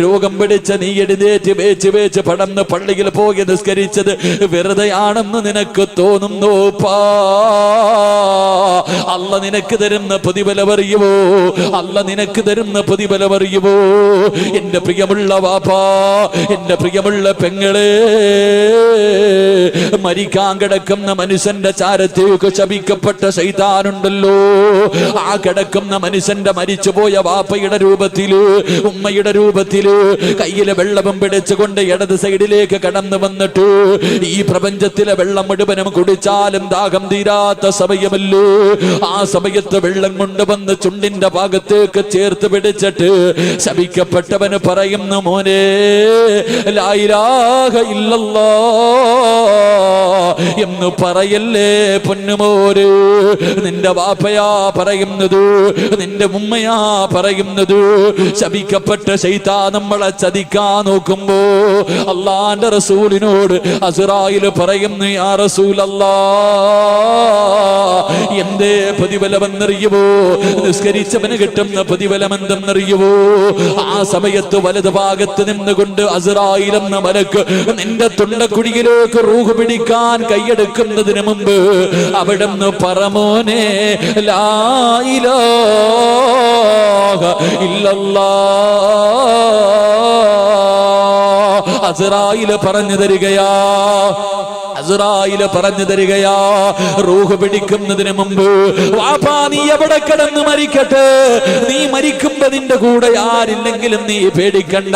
രോഗം പിടിച്ച നീ എഴുന്നേറ്റ് വേച്ച് വേച്ച് പടന്ന് പള്ളിയിൽ പോയി നിസ്കരിച്ചത് വെറുതെയാണെന്ന് നിനക്ക് തോന്നുന്നു? അല്ല നിനക്ക് തരുന്ന പ്രതിഫലമറിയുമോ? അല്ല നിനക്ക് തരുന്ന പ്രതിഫലമറിയുമോ? എന്റെ പ്രിയമുള്ള വാപ്പാ, എന്റെ പ്രിയമുള്ള പെങ്ങളെ, മരിക്കാൻ കിടക്കുന്ന മനുഷ്യന്റെ ചാരത്തേക്ക് ശപിക്കപ്പെട്ട ശൈത്താനുണ്ടല്ലോ. ആ കിടക്കുന്ന മനുഷ്യന്റെ മരിച്ചുപോയ വാപ്പയുടെ രൂപത്തില്, ഉമ്മയുടെ രൂപത്തില് കയ്യിലെ വെള്ളവും പിടിച്ചുകൊണ്ട് ഇടത് സൈഡിലേക്ക് കടന്നു വന്നിട്ട് ഈ പ്രപഞ്ചത്തിലെ വെള്ളം മുഴുവനും കുടിച്ചാലും ദാഹം തീരാത്ത സമയമല്ലോ. ആ സമയത്ത് വെള്ളം കൊണ്ടുവന്ന് ചുണ്ടിന്റെ ഭാഗത്തേക്ക് ചേർത്ത് പിടിച്ചിട്ട് ശപിക്കപ്പെട്ടവന് പറയുന്നു, മോനെ ലാ ഇലാഹ ഇല്ലല്ലാഹ് എന്ന് പറയല്ലേ പൊന്നുമോര്. നിന്റെ വാപ്പയാ പറയുന്നത്, നിന്റെ ഉമ്മയാ പറയുന്നത്. ശപിക്കപ്പെട്ട ശൈത്താൻ നമ്മളെ ചതിക്കാൻ നോക്കുമ്പോ അള്ളാന്റെ റസൂലിനോട് അസ്രായിൽ പറയുന്നു, യാ റസൂലല്ലാഹ്, എന്തേ പ്രതിഫലമെന്നറിയുമോ? നിസ്കരിച്ചവന് കിട്ടുന്ന പ്രതിഫലം എന്തെന്നറിയുമോ? ആ സമയത്ത് വലത് ഭാഗത്ത് നിന്നുകൊണ്ട് അസ്രായിൽ എന്ന മലക്ക് നിന്റെ തൊണ്ടക്കുഴിയിലേക്ക് റൂഹ് പിടിക്കാൻ കൈയെടുക്കുന്നതിന് മുമ്പ് അവിടുന്ന് പറമോനെ ലാ ഇലാഹ ഇല്ലല്ലാഹ് അസ്രായിൽ പറഞ്ഞു തരികയാ. അസ്രായിൽ പറഞ്ഞു തരികയാ, റൂഹ് പിടിക്കുന്നതിന് മുമ്പ് വാപ്പാ നീ എവിടെ കിടന്ന് മരിക്കട്ടെ, നീ മരിക്കുമ്പോ നിന്റെ കൂടെ ആരില്ലെങ്കിലും നീ പേടിക്കണ്ട.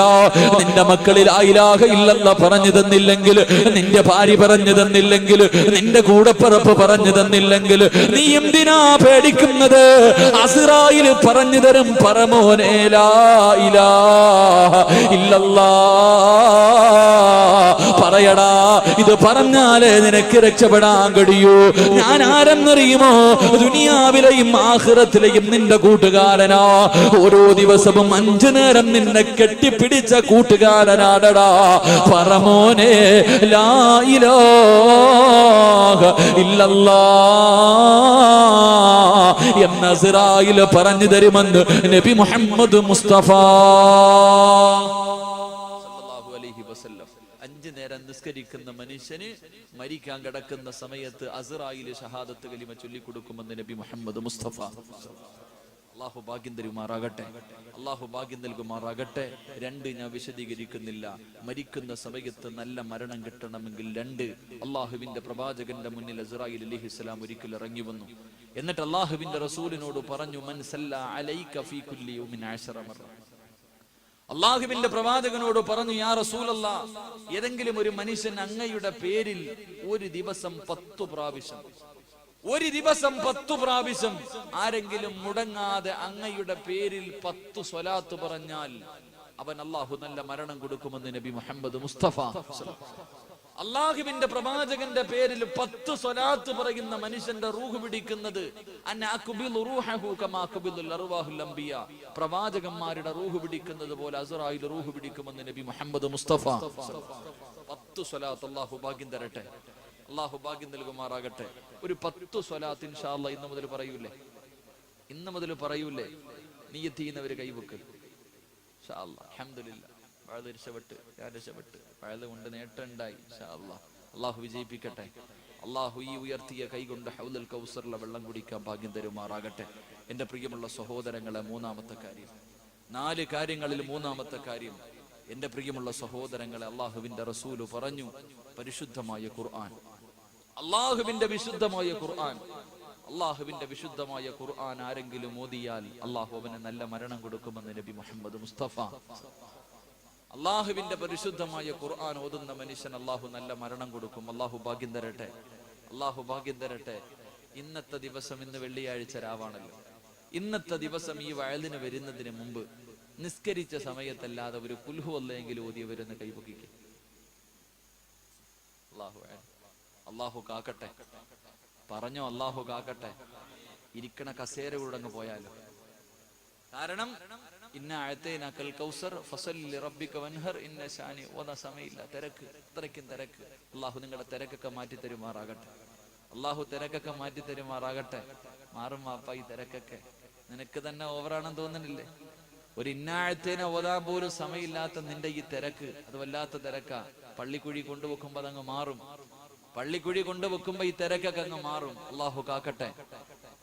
നിന്റെ മക്കളിൽ ലാ ഇലാഹ ഇല്ലല്ലാഹ് പറഞ്ഞു തന്നില്ലെങ്കിൽ, നിന്റെ ഭാര്യ പറഞ്ഞു തന്നില്ലെങ്കിൽ, നിന്റെ കൂടപ്പിറപ്പ് പറഞ്ഞു തന്നില്ലെങ്കിൽ നീ എന്തിനാ പേടിക്കുന്നത്? അസ്രായിൽ പറഞ്ഞു തരും, പറമോനെ ലാ ഇലാഹ ഇല്ലല്ലാഹ് പറയടാ. ഇത് പറഞ്ഞാലേ നിനക്ക് രക്ഷപ്പെടാൻ കഴിയൂ. ഞാൻ ആരെന്നറിയുമോ? ദുനിയാവിലെയും ആഖിറത്തിലെയും നിന്റെ കൂട്ടുകാരനാ. ഓരോ ദിവസവും 5 നേരം നിന്നെ കെട്ടിപ്പിടിച്ച കൂട്ടുകാരനാടടാ. പറമോനെ ലാ ഇലാഹ ഇല്ലല്ലാഹ് എന്ന് അസ്രായിൽ പറഞ്ഞു തരുമെന്ന് നബി മുഹമ്മദ് മുസ്തഫ 5 നേരം നിസ്കരിക്കുന്ന മനുഷ്യന് മരിക്കാൻ കിടക്കുന്ന സമയത്ത് അസ്രായിൽ ഷഹാദത്ത് കലിമ ചൊല്ലിക്കൊടുക്കുമെന്ന് നബി മുഹമ്മദ് മുസ്തഫ. അള്ളാഹു ഭാഗ്യം തരുമാറാകട്ടെ, അള്ളാഹു ഭാഗ്യം നൽകുമാറാകട്ടെ. 2 ഞാൻ വിശദീകരിക്കുന്നില്ല. മരിക്കുന്ന സമയത്ത് നല്ല മരണം കിട്ടണമെങ്കിൽ 2, അള്ളാഹുവിന്റെ പ്രവാചകന്റെ മുന്നിൽ അസ്രായിൽ അലൈഹിസ്സലാം ഒരിക്കൽ ഇറങ്ങി വന്നു. എന്നിട്ട് അള്ളാഹുവിന്റെ റസൂലിനോട് പറഞ്ഞു, മൻ സല്ല അലൈക ഫീ കുല്ലി യൗമിൻ 10 മറ. അള്ളാഹുവിന്റെ പ്രവാചകനോട് പറഞ്ഞു, യാ റസൂലല്ലാഹ്, ഏതെങ്കിലും ഒരു മനുഷ്യൻ അങ്ങയുടെ പേരിൽ ഒരു ദിവസം 10 പ്രാവശ്യം, ഒരു ദിവസം 10 പ്രാവശ്യം ആരെങ്കിലും മുടങ്ങാതെ അങ്ങയുടെ പേരിൽ 10 സ്വലാത്ത് പറഞ്ഞാൽ അവൻ അള്ളാഹു നല്ല മരണം കൊടുക്കുമെന്ന് നബി മുഹമ്മദ് മുസ്തഫ. അള്ളാഹുവിന്റെ പ്രവാചകന്റെ പേരിൽ 10 സ്വലാത്ത് പറയുന്ന മനുഷ്യന്റെ റൂഹ് പിടിക്കുന്നത് പ്രവാചകന്മാരുടെ റൂഹ് പിടിക്കുന്നത് പോലെ അസ്രായിൽ റൂഹ് പിടിക്കുമെന്ന് നബി മുഹമ്മദ് മുസ്തഫ. 10 സ്വലാത്ത് അള്ളാഹു ഭാഗ്യം തരട്ടെ, അള്ളാഹു ഭാഗ്യം നൽകുമാറാകട്ടെ. ഒരു 10 സ്വലാത്ത് ഇൻഷാ അല്ലാഹ് ഇന്ന് മുതൽ പറയൂലേ? ഇന്ന് മുതൽ പറയൂലേ? നിയ്യത്ത് ചെയ്യുന്നവര് കൈവെക്ക് ഇൻഷാ അല്ലാഹ്. അൽഹംദുലില്ലാഹ്, വഅദ് രക്ഷപ്പെട്ട്, ഞാൻ രക്ഷപ്പെട്ട്, വഅദ് കൊണ്ട് നേട്ടം ഉണ്ടായി ഇൻഷാ അല്ലാഹ്. അള്ളാഹു വിജയിപ്പിക്കട്ടെ, അള്ളാഹു ഈ ഉയർത്തിയ കൈകൊണ്ട് ഹൗലുൽ കൗസറിലെ വെള്ളം കുടിക്കാൻ ഭാഗ്യം തരുമാറാകട്ടെ. എൻ്റെ പ്രിയമുള്ള സഹോദരങ്ങളെ, മൂന്നാമത്തെ കാര്യം, 4 കാര്യങ്ങളിൽ മൂന്നാമത്തെ കാര്യം, എൻ്റെ പ്രിയമുള്ള സഹോദരങ്ങളെ, അള്ളാഹുവിൻ്റെ റസൂല് പറഞ്ഞു, പരിശുദ്ധമായ ഖുർആൻ. അള്ളാഹുവിൻ്റെ വിശുദ്ധമായ ഖുർആൻ, അള്ളാഹുവിൻ്റെ വിശുദ്ധമായ ഖുർആൻ ആരെങ്കിലും ഓതിയാൽ അള്ളാഹു അവന് നല്ല മരണം കൊടുക്കുമെന്ന് നബി മുഹമ്മദ് മുസ്തഫ. അള്ളാഹുവിന്റെ പരിശുദ്ധമായ ഖുർആൻ ഓതുന്ന മനുഷ്യൻ അള്ളാഹു നല്ല മരണം കൊടുക്കും. അള്ളാഹു ഭാഗ്യം തരട്ടെ, അള്ളാഹു ഭാഗ്യം തരട്ടെ. ഇന്നത്തെ ദിവസം, ഇന്ന് വെള്ളിയാഴ്ച രാവാണല്ലോ, ഇന്നത്തെ ദിവസം ഈ വയലിന് വരുന്നതിന് മുമ്പ് നിസ്കരിച്ച സമയത്തല്ലാതെ ഒരു കുൽഹു അല്ലെങ്കിലും ഓതിയവരെന്ന് കൈപൊക്കിക്കും. അള്ളാഹു കാക്കട്ടെ, പറഞ്ഞോ, അള്ളാഹു കാക്കട്ടെ. ഇരിക്കണ കസേര കൂടങ്ങ് പോയാലോ. കാരണം ഇന്ന അഅതൈനാകൽ കൗസർ ഫസല്ലി ലിറബ്ബിക വൻഹർ ഇന്ന ശാനി ഓതാ സമയമില്ല, തിരക്ക്, അത്രയ്ക്കും തിരക്ക്. അള്ളാഹു നിങ്ങളുടെ തിരക്കൊക്കെ മാറ്റി തരുമാറാകട്ടെ, അള്ളാഹു തിരക്കൊക്കെ മാറ്റി തരുമാറാകട്ടെ. മാറും വാപ്പ ഈ തിരക്കൊക്കെ, നിനക്ക് തന്നെ ഓവറാണെന്ന് തോന്നുന്നില്ലേ? ഒരു ഇന്നാഴത്തേന ഓതാൻ പോലും സമയമില്ലാത്ത നിന്റെ ഈ തിരക്ക്, അത് വല്ലാത്ത തിരക്കാ. പള്ളിക്കുഴി കൊണ്ടുവെക്കുമ്പോ അതങ്ങ് മാറും, പള്ളിക്കുഴി കൊണ്ടുവെക്കുമ്പോ ഈ തിരക്കൊക്കെ അങ്ങ് മാറും. അള്ളാഹു കാക്കട്ടെ,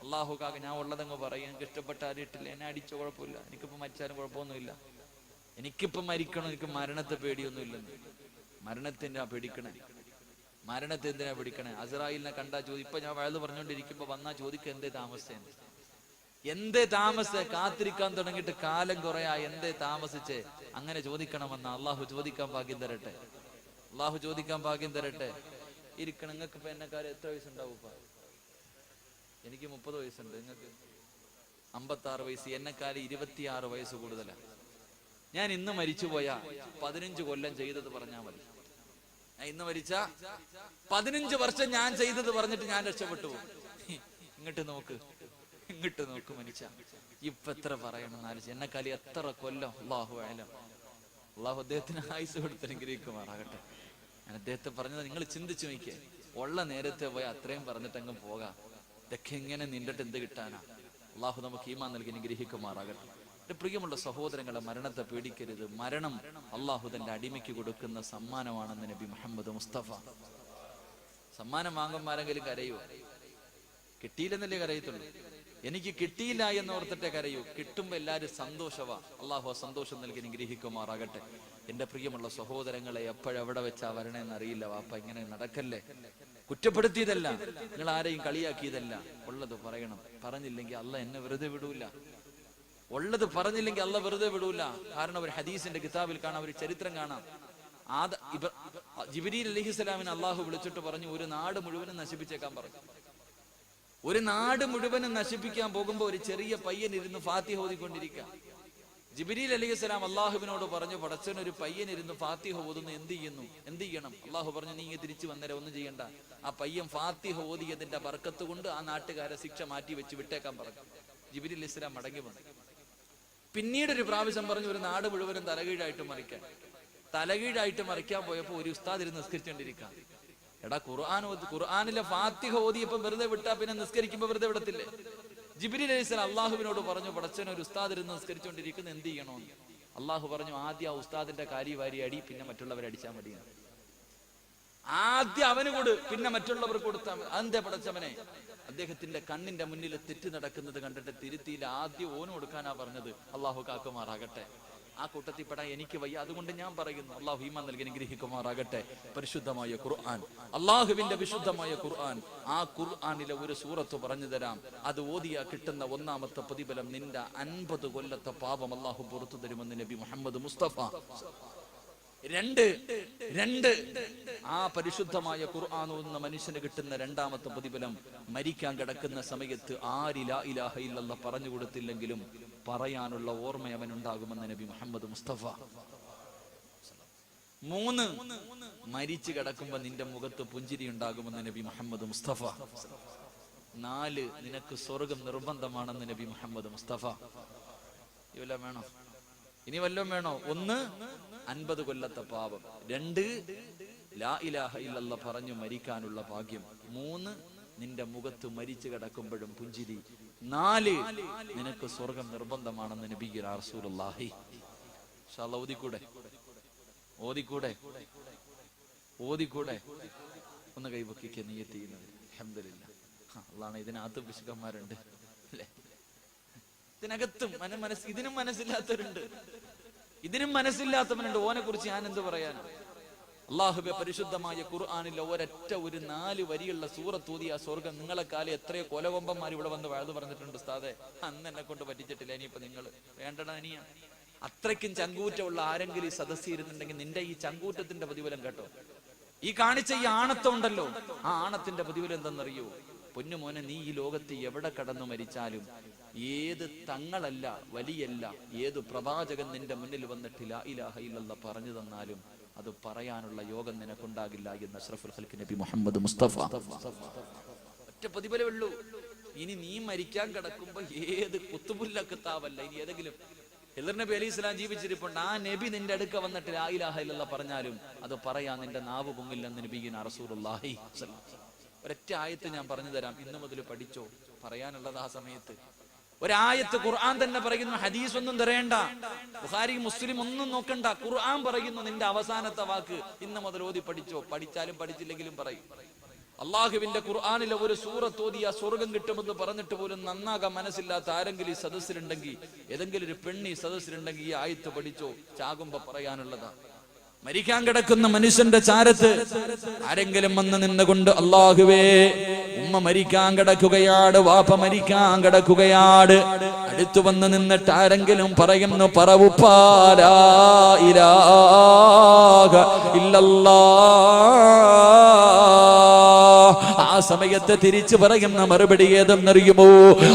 അള്ളാഹു കാക്ക. ഞാൻ ഉള്ളതങ്ങ് പറയും, എനിക്ക് ഇഷ്ടപ്പെട്ട ആരിട്ടില്ല, എന്നെ അടിച്ചോ കുഴപ്പമില്ല, എനിക്കിപ്പോ മരിച്ചാലും കുഴപ്പമൊന്നുമില്ല, എനിക്കിപ്പം മരിക്കണം, എനിക്ക് മരണത്തെ പേടിയൊന്നുമില്ലെന്ന്. മരണത്തിൻ്റെ പേടിക്കണേ, മരണത്തെ എന്തിനാ പേടിക്കണേ? അസ്രായിലിനെ കണ്ടാ ചോദിക്കും. ഇപ്പൊ ഞാൻ വഴുത് പറഞ്ഞുകൊണ്ടിരിക്കുമ്പോ വന്നാ ചോദിക്കും, എന്തേ താമസിച്ചേ, എന്തേ താമസിച്ചേ, കാത്തിരിക്കാൻ തുടങ്ങിയിട്ട് കാലം കുറയാ, എന്തേ താമസിച്ചേ? അങ്ങനെ ചോദിക്കണമെന്ന അള്ളാഹു ചോദിക്കാൻ ഭാഗ്യം തരട്ടെ, അള്ളാഹു ചോദിക്കാൻ ഭാഗ്യം തരട്ടെ. ഇരിക്കണം. നിങ്ങൾക്ക് ഇപ്പൊ എന്നെക്കാലം എത്ര വയസ്സുണ്ടാവും? ഇപ്പൊ എനിക്ക് 30 വയസ്സുണ്ട്, നിങ്ങൾക്ക് 56 വയസ്സ്, എന്നെക്കാലം 26 വയസ്സ് കൂടുതലാണ്. ഞാൻ ഇന്ന് മരിച്ചുപോയാ 15 കൊല്ലം ചെയ്തത് പറഞ്ഞാൽ മതി. ഞാൻ ഇന്ന് മരിച്ച 15 വർഷം ഞാൻ ചെയ്തത് പറഞ്ഞിട്ട് ഞാൻ രക്ഷപ്പെട്ടു. ഇങ്ങോട്ട് നോക്ക്, ഇങ്ങോട്ട് നോക്ക് മനുഷ്യ, ഇപ്പൊ എത്ര പറയണം എന്നാലും എന്നെക്കാലി എത്ര കൊല്ലം. അള്ളാഹു ആയാലും അള്ളാഹു അദ്ദേഹത്തിന് ആയുസ് കൊടുത്തനുഗ്രഹിക്കുമാറാകട്ടെ. ഞാൻ അദ്ദേഹത്തെ പറഞ്ഞത് നിങ്ങൾ ചിന്തിച്ചു നോക്കിയേ. ഉള്ള നേരത്തെ പോയി അത്രയും പറഞ്ഞിട്ട് അങ്ങ് പോകാം. ഇതൊക്കെ എങ്ങനെ നിന്നിട്ട് എന്ത് കിട്ടാനാ? അള്ളാഹു നമുക്ക് ഈമാൻ നൽകി അനുഗ്രഹിക്കുമാറാകട്ടെ. എന്റെ പ്രിയമുള്ള സഹോദരങ്ങളെ, മരണത്തെ പേടിക്കരുത്. മരണം അള്ളാഹു തന്റെ അടിമയ്ക്ക് കൊടുക്കുന്ന സമ്മാനമാണെന്ന് നബി മുഹമ്മദ് മുസ്തഫ. സമ്മാനം വാങ്ങുമ്പോൾ ആരെങ്കിലും കരയോ? കിട്ടിയില്ലെന്നല്ലേ കരയത്തുള്ളൂ. എനിക്ക് കിട്ടിയില്ല എന്ന് ഓർത്തിട്ടേ കരയൂ. കിട്ടുമ്പോ എല്ലാവരും സന്തോഷവാ. അള്ളാഹു ആ സന്തോഷം നൽകി അനുഗ്രഹിക്കുമാറാകട്ടെ. എന്റെ പ്രിയമുള്ള സഹോദരങ്ങളെ, എപ്പോഴെവിടെ വെച്ചാ വരണേന്ന് അറിയില്ല. വാപ്പ ഇങ്ങനെ നടക്കല്ലേ. കുറ്റപ്പെടുത്തിയതല്ല, നിങ്ങൾ ആരെയും കളിയാക്കിയതല്ല. ഉള്ളത് പറയണം. പറഞ്ഞില്ലെങ്കിൽ അല്ല എന്നെ വെറുതെ വിടൂല. ഉള്ളത് പറഞ്ഞില്ലെങ്കിൽ അല്ല വെറുതെ വിടൂല. കാരണം ഒരു ഹദീസിന്റെ കിതാബിൽ കാണാം, ഒരു ചരിത്രം കാണാം. ജിബ്രീൽ അലൈഹിസ്സലാമിനെ അള്ളാഹു വിളിച്ചിട്ട് പറഞ്ഞു, ഒരു നാട് മുഴുവനും നശിപ്പിച്ചേക്കാൻ പറഞ്ഞു. ഒരു നാട് മുഴുവനും നശിപ്പിക്കാൻ പോകുമ്പോ ഒരു ചെറിയ പയ്യൻ ഇരുന്ന് ഫാത്തിഹ ഓതിക്കൊണ്ടിരിക്കുക. ജിബ്രീൽ അലൈഹിസ്സലാം അള്ളാഹുവിനോട് പറഞ്ഞു, പടച്ചവനൊരു പയ്യൻ ഇരുന്ന് ഫാത്തിഹ ഓതുന്നു, എന്ത് ചെയ്യണം? അള്ളാഹു പറഞ്ഞു, നീ തിരിച്ചു വന്നേരം ഒന്നും ചെയ്യണ്ട. ആ പയ്യൻ ഫാത്തിഹ ഓതിയതിന്റെ ബർക്കത്ത് കൊണ്ട് ആ നാട്ടുകാരെ ശിക്ഷ മാറ്റി വെച്ച് വിട്ടേക്കാൻ പറഞ്ഞു. ജിബ്രീൽ അലൈഹിസ്സലാം മടങ്ങി വന്നു. പിന്നീട് ഒരു പ്രാവശ്യം പറഞ്ഞു, ഒരു നാട് മുഴുവനും തലകീഴായിട്ട് മറിക്കാൻ പോയപ്പോ ഒരു ഉസ്താദ് ഇരുന്ന് നിസ്കരിച്ചുകൊണ്ടിരിക്കാം. എടാ, ഖുർആനിലെ ഫാത്തിഹ ഓതിയപ്പോ വെറുതെ വിട്ടാ പിന്നെ നിസ്കരിക്കുമ്പോ വെറുതെ വിടത്തില്ലേ? ജിബ്രീൽ അലൈഹിസ്സലാം അള്ളാഹുവിനോട് പറഞ്ഞു, പടച്ചവൻ ഒരു ഉസ്താദ് ഇരുന്ന് നിസ്കരിച്ചുകൊണ്ടിരിക്കുന്ന, എന്ത് ചെയ്യണോന്ന്? അള്ളാഹു പറഞ്ഞു, ആദ്യം ആ ഉസ്താദിന്റെ കാരി വാരി അടി, പിന്നെ മറ്റുള്ളവരെ അടിച്ചാൽ മതി. ആദ്യം അവന് കൊടു, പിന്നെ മറ്റുള്ളവർക്ക് കൊടുത്താൽ മതി. അതെന്താ പടച്ചവനെ? അദ്ദേഹത്തിന്റെ കണ്ണിന്റെ മുന്നിൽ തെറ്റ് നടക്കുന്നത് കണ്ടിട്ട് തിരുത്തിയില്ല. ആദ്യം ഓന് കൊടുക്കാനാ പറഞ്ഞത്. അള്ളാഹു കാക്കുമാറാകട്ടെ. ആ കൂട്ടത്തിൽ പെടാൻ എനിക്ക് വയ്യ, അതുകൊണ്ട് ഞാൻ പറയുന്നു. അള്ളാഹു ഈമാൻ നൽകി അനുഗ്രഹിക്കുമാറാകട്ടെ. പരിശുദ്ധമായ ഖുർആൻ, അള്ളാഹുവിന്റെ വിശുദ്ധമായ ഖുർആൻ. ആ ഖുർആനിലെ ഒരു സൂറത്ത് പറഞ്ഞു തരാം. അത് ഓതിയാ കിട്ടുന്ന ഒന്നാമത്തെ പ്രതിഫലം നിന്റെ 50 കൊല്ലത്തെ പാപം അള്ളാഹു പുറത്തു തരുമെന്ന് നബി മുഹമ്മദ് മുസ്തഫ. രണ്ട് ആ പരിശുദ്ധമായ ഖുർആൻ ഓതുന്ന മനുഷ്യന് കിട്ടുന്ന രണ്ടാമത്തെ പ്രതിഫലം, മരിക്കാൻ കിടക്കുന്ന സമയത്ത് ആര് ലാ ഇലാഹ ഇല്ലല്ലാഹ് പറഞ്ഞു കൊടുത്തില്ലെങ്കിലും പറയാനുള്ള ഓർമ്മ അവനുണ്ടാകുമെന്ന് നബി മുഹമ്മദ് മുസ്തഫ. 3, മരിച്ചു കിടക്കുമ്പോ നിന്റെ മുഖത്ത് പുഞ്ചിരി ഉണ്ടാകുമെന്ന് നബി മുഹമ്മദ് മുസ്തഫ. 4, നിനക്ക് സ്വർഗം നിർബന്ധമാണെന്ന് നബി മുഹമ്മദ് മുസ്തഫ. ഇവെല്ലാം വേണോ? ഇനി വല്ലതും വേണോ? 1, 50 കൊല്ലത്തെ പാപം. 2, ലാ ഇലാഹ ഇല്ലല്ലാഹ് പറഞ്ഞു മരിക്കാനുള്ള ഭാഗ്യം. 3, നിന്റെ മുഖത്ത് മരിച്ചു കിടക്കുമ്പോഴും പുഞ്ചിരി. 4, നിനക്ക് സ്വർഗം നിർബന്ധമാണെന്ന് നബി റസൂലുള്ളാഹി. ഇൻഷാ അല്ലാഹ് ഓതിക്കൂടെ? ഒന്ന് കൈപൊക്കിക്കുക നിയ്യത്ത് ചെയ്യുന്നത്. അൽഹംദുലില്ലാഹ്. അള്ളാണ് ഇതിനകത്ത് പിശുക്കന്മാരുണ്ട് അല്ലേ? ഇതിനകത്തും ഇതിനും മനസ്സില്ലാത്തവരുണ്ട്, ഇതിനും മനസ്സില്ലാത്തവനുണ്ട്. ഓനെ കുറിച്ച് ഞാൻ എന്ത് പറയാനാണ്? അള്ളാഹുബെ പരിശുദ്ധമായ ഖുർആനിലെ ഒരൊറ്റ ഒരു 4 വരിയുള്ള സൂറത്ത് ഊതിയ സ്വർഗം നിങ്ങളെ കാലം എത്രയോ കൊലകൊമ്പന്മാർ ഇവിടെ വന്ന് വഴുതു പറഞ്ഞിട്ടുണ്ട്. ഉസ്താദെ അന്ന് എന്നെ കൊണ്ട് പറ്റിച്ചിട്ടില്ല, ഇനിയിപ്പോ നിങ്ങൾ വേണ്ടട അനിയ. അത്രയ്ക്കും ചങ്കൂറ്റമുള്ള ആരെങ്കിലും ഈ സദസ്സിരുന്നുണ്ടെങ്കിൽ നിന്റെ ഈ ചങ്കൂറ്റത്തിന്റെ പ്രതിഫലം കേട്ടോ. ഈ കാണിച്ച ഈ ആണത്തം ഉണ്ടല്ലോ, ആ ആണത്തിന്റെ പ്രതിഫലം എന്തെന്നറിയോ? പൊന്നുമോനെ, നീ ഈ ലോകത്ത് എവിടെ കടന്നു മരിച്ചാലും ഏത് തങ്ങളല്ല വലിയല്ല ഏത് പ്രവാചകൻ നിന്റെ മുന്നിൽ വന്നിട്ട് ലാ ഇലാഹ ഇല്ലല്ലാഹ് പറഞ്ഞു തന്നാലും അത് പറയാനുള്ള യോഗം നിനക്കുണ്ടാകില്ല എന്ന് അഷ്റഫുൽ ഖൽഖ് നബി മുഹമ്മദ് മുസ്തഫ. ഒറ്റ പ്രതിഫലമേ ഉള്ളൂ. ഇനി നീ മരിക്കാൻ കിടക്കുമ്പോ ഏത് കുത്തുബുല്ലക്കത്താവല്ല, ഇനി ഏതെങ്കിലും ഹിദർ നബി അലൈഹി സ്വലാം ജീവിച്ചിരിപ്പുണ്ട്, ആ നബി നിന്റെ അടുക്ക വന്നിട്ട് ലാ ഇലാഹ ഇല്ലല്ലാഹ് പറഞ്ഞാലും അത് പറയാൻ നിന്റെ നാവ് പൊങ്ങില്ലെന്ന് നബിയിന റസൂലുള്ളാഹി. ഒരൊറ്റ ആയത്ത് ഞാൻ പറഞ്ഞു തരാം, ഇന്നു മുതൽ പഠിച്ചോ, പറയാനുള്ളത് ആ സമയത്ത്. ഒരായത്ത് ഖുർആൻ തന്നെ പറയുന്നു, ഹദീസ് ഒന്നും തരേണ്ട, ബുഖാരി മുസ്ലിം ഒന്നും നോക്കണ്ട, ഖുർആൻ പറയുന്നു നിന്റെ അവസാനത്തെ വാക്ക് ഇന്ന് മുതൽ ഓതി പഠിച്ചോ. പഠിച്ചാലും പഠിച്ചില്ലെങ്കിലും പറയും. അള്ളാഹുവിന്റെ ഖുർആനിലെ ഒരു സൂറത്ത് ഓതിയ സ്വർഗം കിട്ടുമെന്ന് പറഞ്ഞിട്ട് പോലും നന്നാകാൻ മനസ്സില്ലാത്ത ആരെങ്കിലും ഈ സദസ്സിലുണ്ടെങ്കിൽ, ഏതെങ്കിലും ഒരു പെണ്ണി സദസ്സിലുണ്ടെങ്കിൽ ഈ ആയത്ത് പഠിച്ചോ. ചാകുമ്പോ പറയാനുള്ളതാ. മരിക്കാൻ കിടക്കുന്ന മനുഷ്യന്റെ ചാരത്ത് ആരെങ്കിലും വന്ന് നിന്നുകൊണ്ട് അല്ലാഹുവേ ഉമ്മ മരിക്കാൻ കിടക്കുകയാണ്, വാപ്പ മരിക്കാൻ കിടക്കുകയാണ്, അടുത്തു വന്ന് നിന്നിട്ട് ആരെങ്കിലും പറയുന്നു പറവുപ്പാ ലാ ഇലാഹ ഇല്ലല്ലാഹ്, ആ സമയത്ത് തിരിച്ചു പറയുന്ന മറുപടി ഏതെന്നറിയുമോ?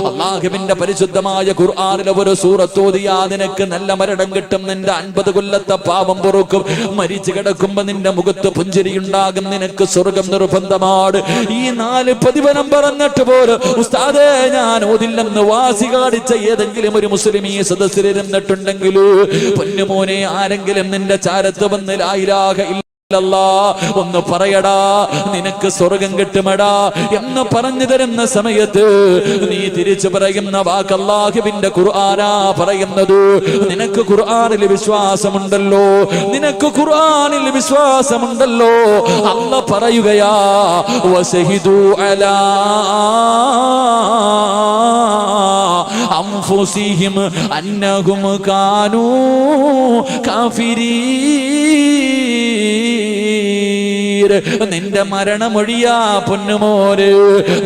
അള്ളാഹുവിന്റെ പരിശുദ്ധമായ ഖുർആനിലെ ഒരു സൂറത്ത് ഓതിയാ നിനക്ക് നല്ല മരണം കിട്ടും, നിന്റെ 50 കൊല്ലത്തെ പാപം പൊറുക്കും, മരിച്ചു കിടക്കുമ്പോ നിന്റെ മുഖത്ത് പുഞ്ചിരി ഉണ്ടാകും, നിനക്ക് സ്വർഗം നിർബന്ധമാണ്. ഈ 4 പ്രതിഫലം പറഞ്ഞിട്ട് പോലും ഉസ്താദേ ഞാൻ ഓതില്ലെന്ന് വാസി കാണിച്ച ഏതെങ്കിലും ഒരു മുസ്ലിം ഈ സദസ്സിലിരുന്നിട്ടുണ്ടെങ്കിൽ പൊന്നുമോനെ, ആരെങ്കിലും നിന്റെ ചാരത്ത് വന്ന് ലാ ഇലാഹ ഇല്ലല്ലാഹ് ഒന്ന് പറയടാ, നിനക്ക് സ്വർഗം കിട്ടുമടാ എന്ന് പറഞ്ഞു തരുന്ന സമയത്ത് നീ തിരിച്ചു പറയുന്ന വാക്ക് അല്ലാഹുവിന്റെ ഖുർആനാ പറയുന്നത്. നിനക്ക് ഖുർആനിൽ വിശ്വാസമുണ്ടല്ലോ, നിനക്ക് ഖുർആനിൽ വിശ്വാസമുണ്ടല്ലോ. അല്ലാഹ് പറയുകയാ വശഹിദു അലാ അൻഫുസിഹിം അന്നഹും കാനൂ കാഫിരീൻ. നിന്റെ മരണമൊഴിയാ പൊന്നുമോര്,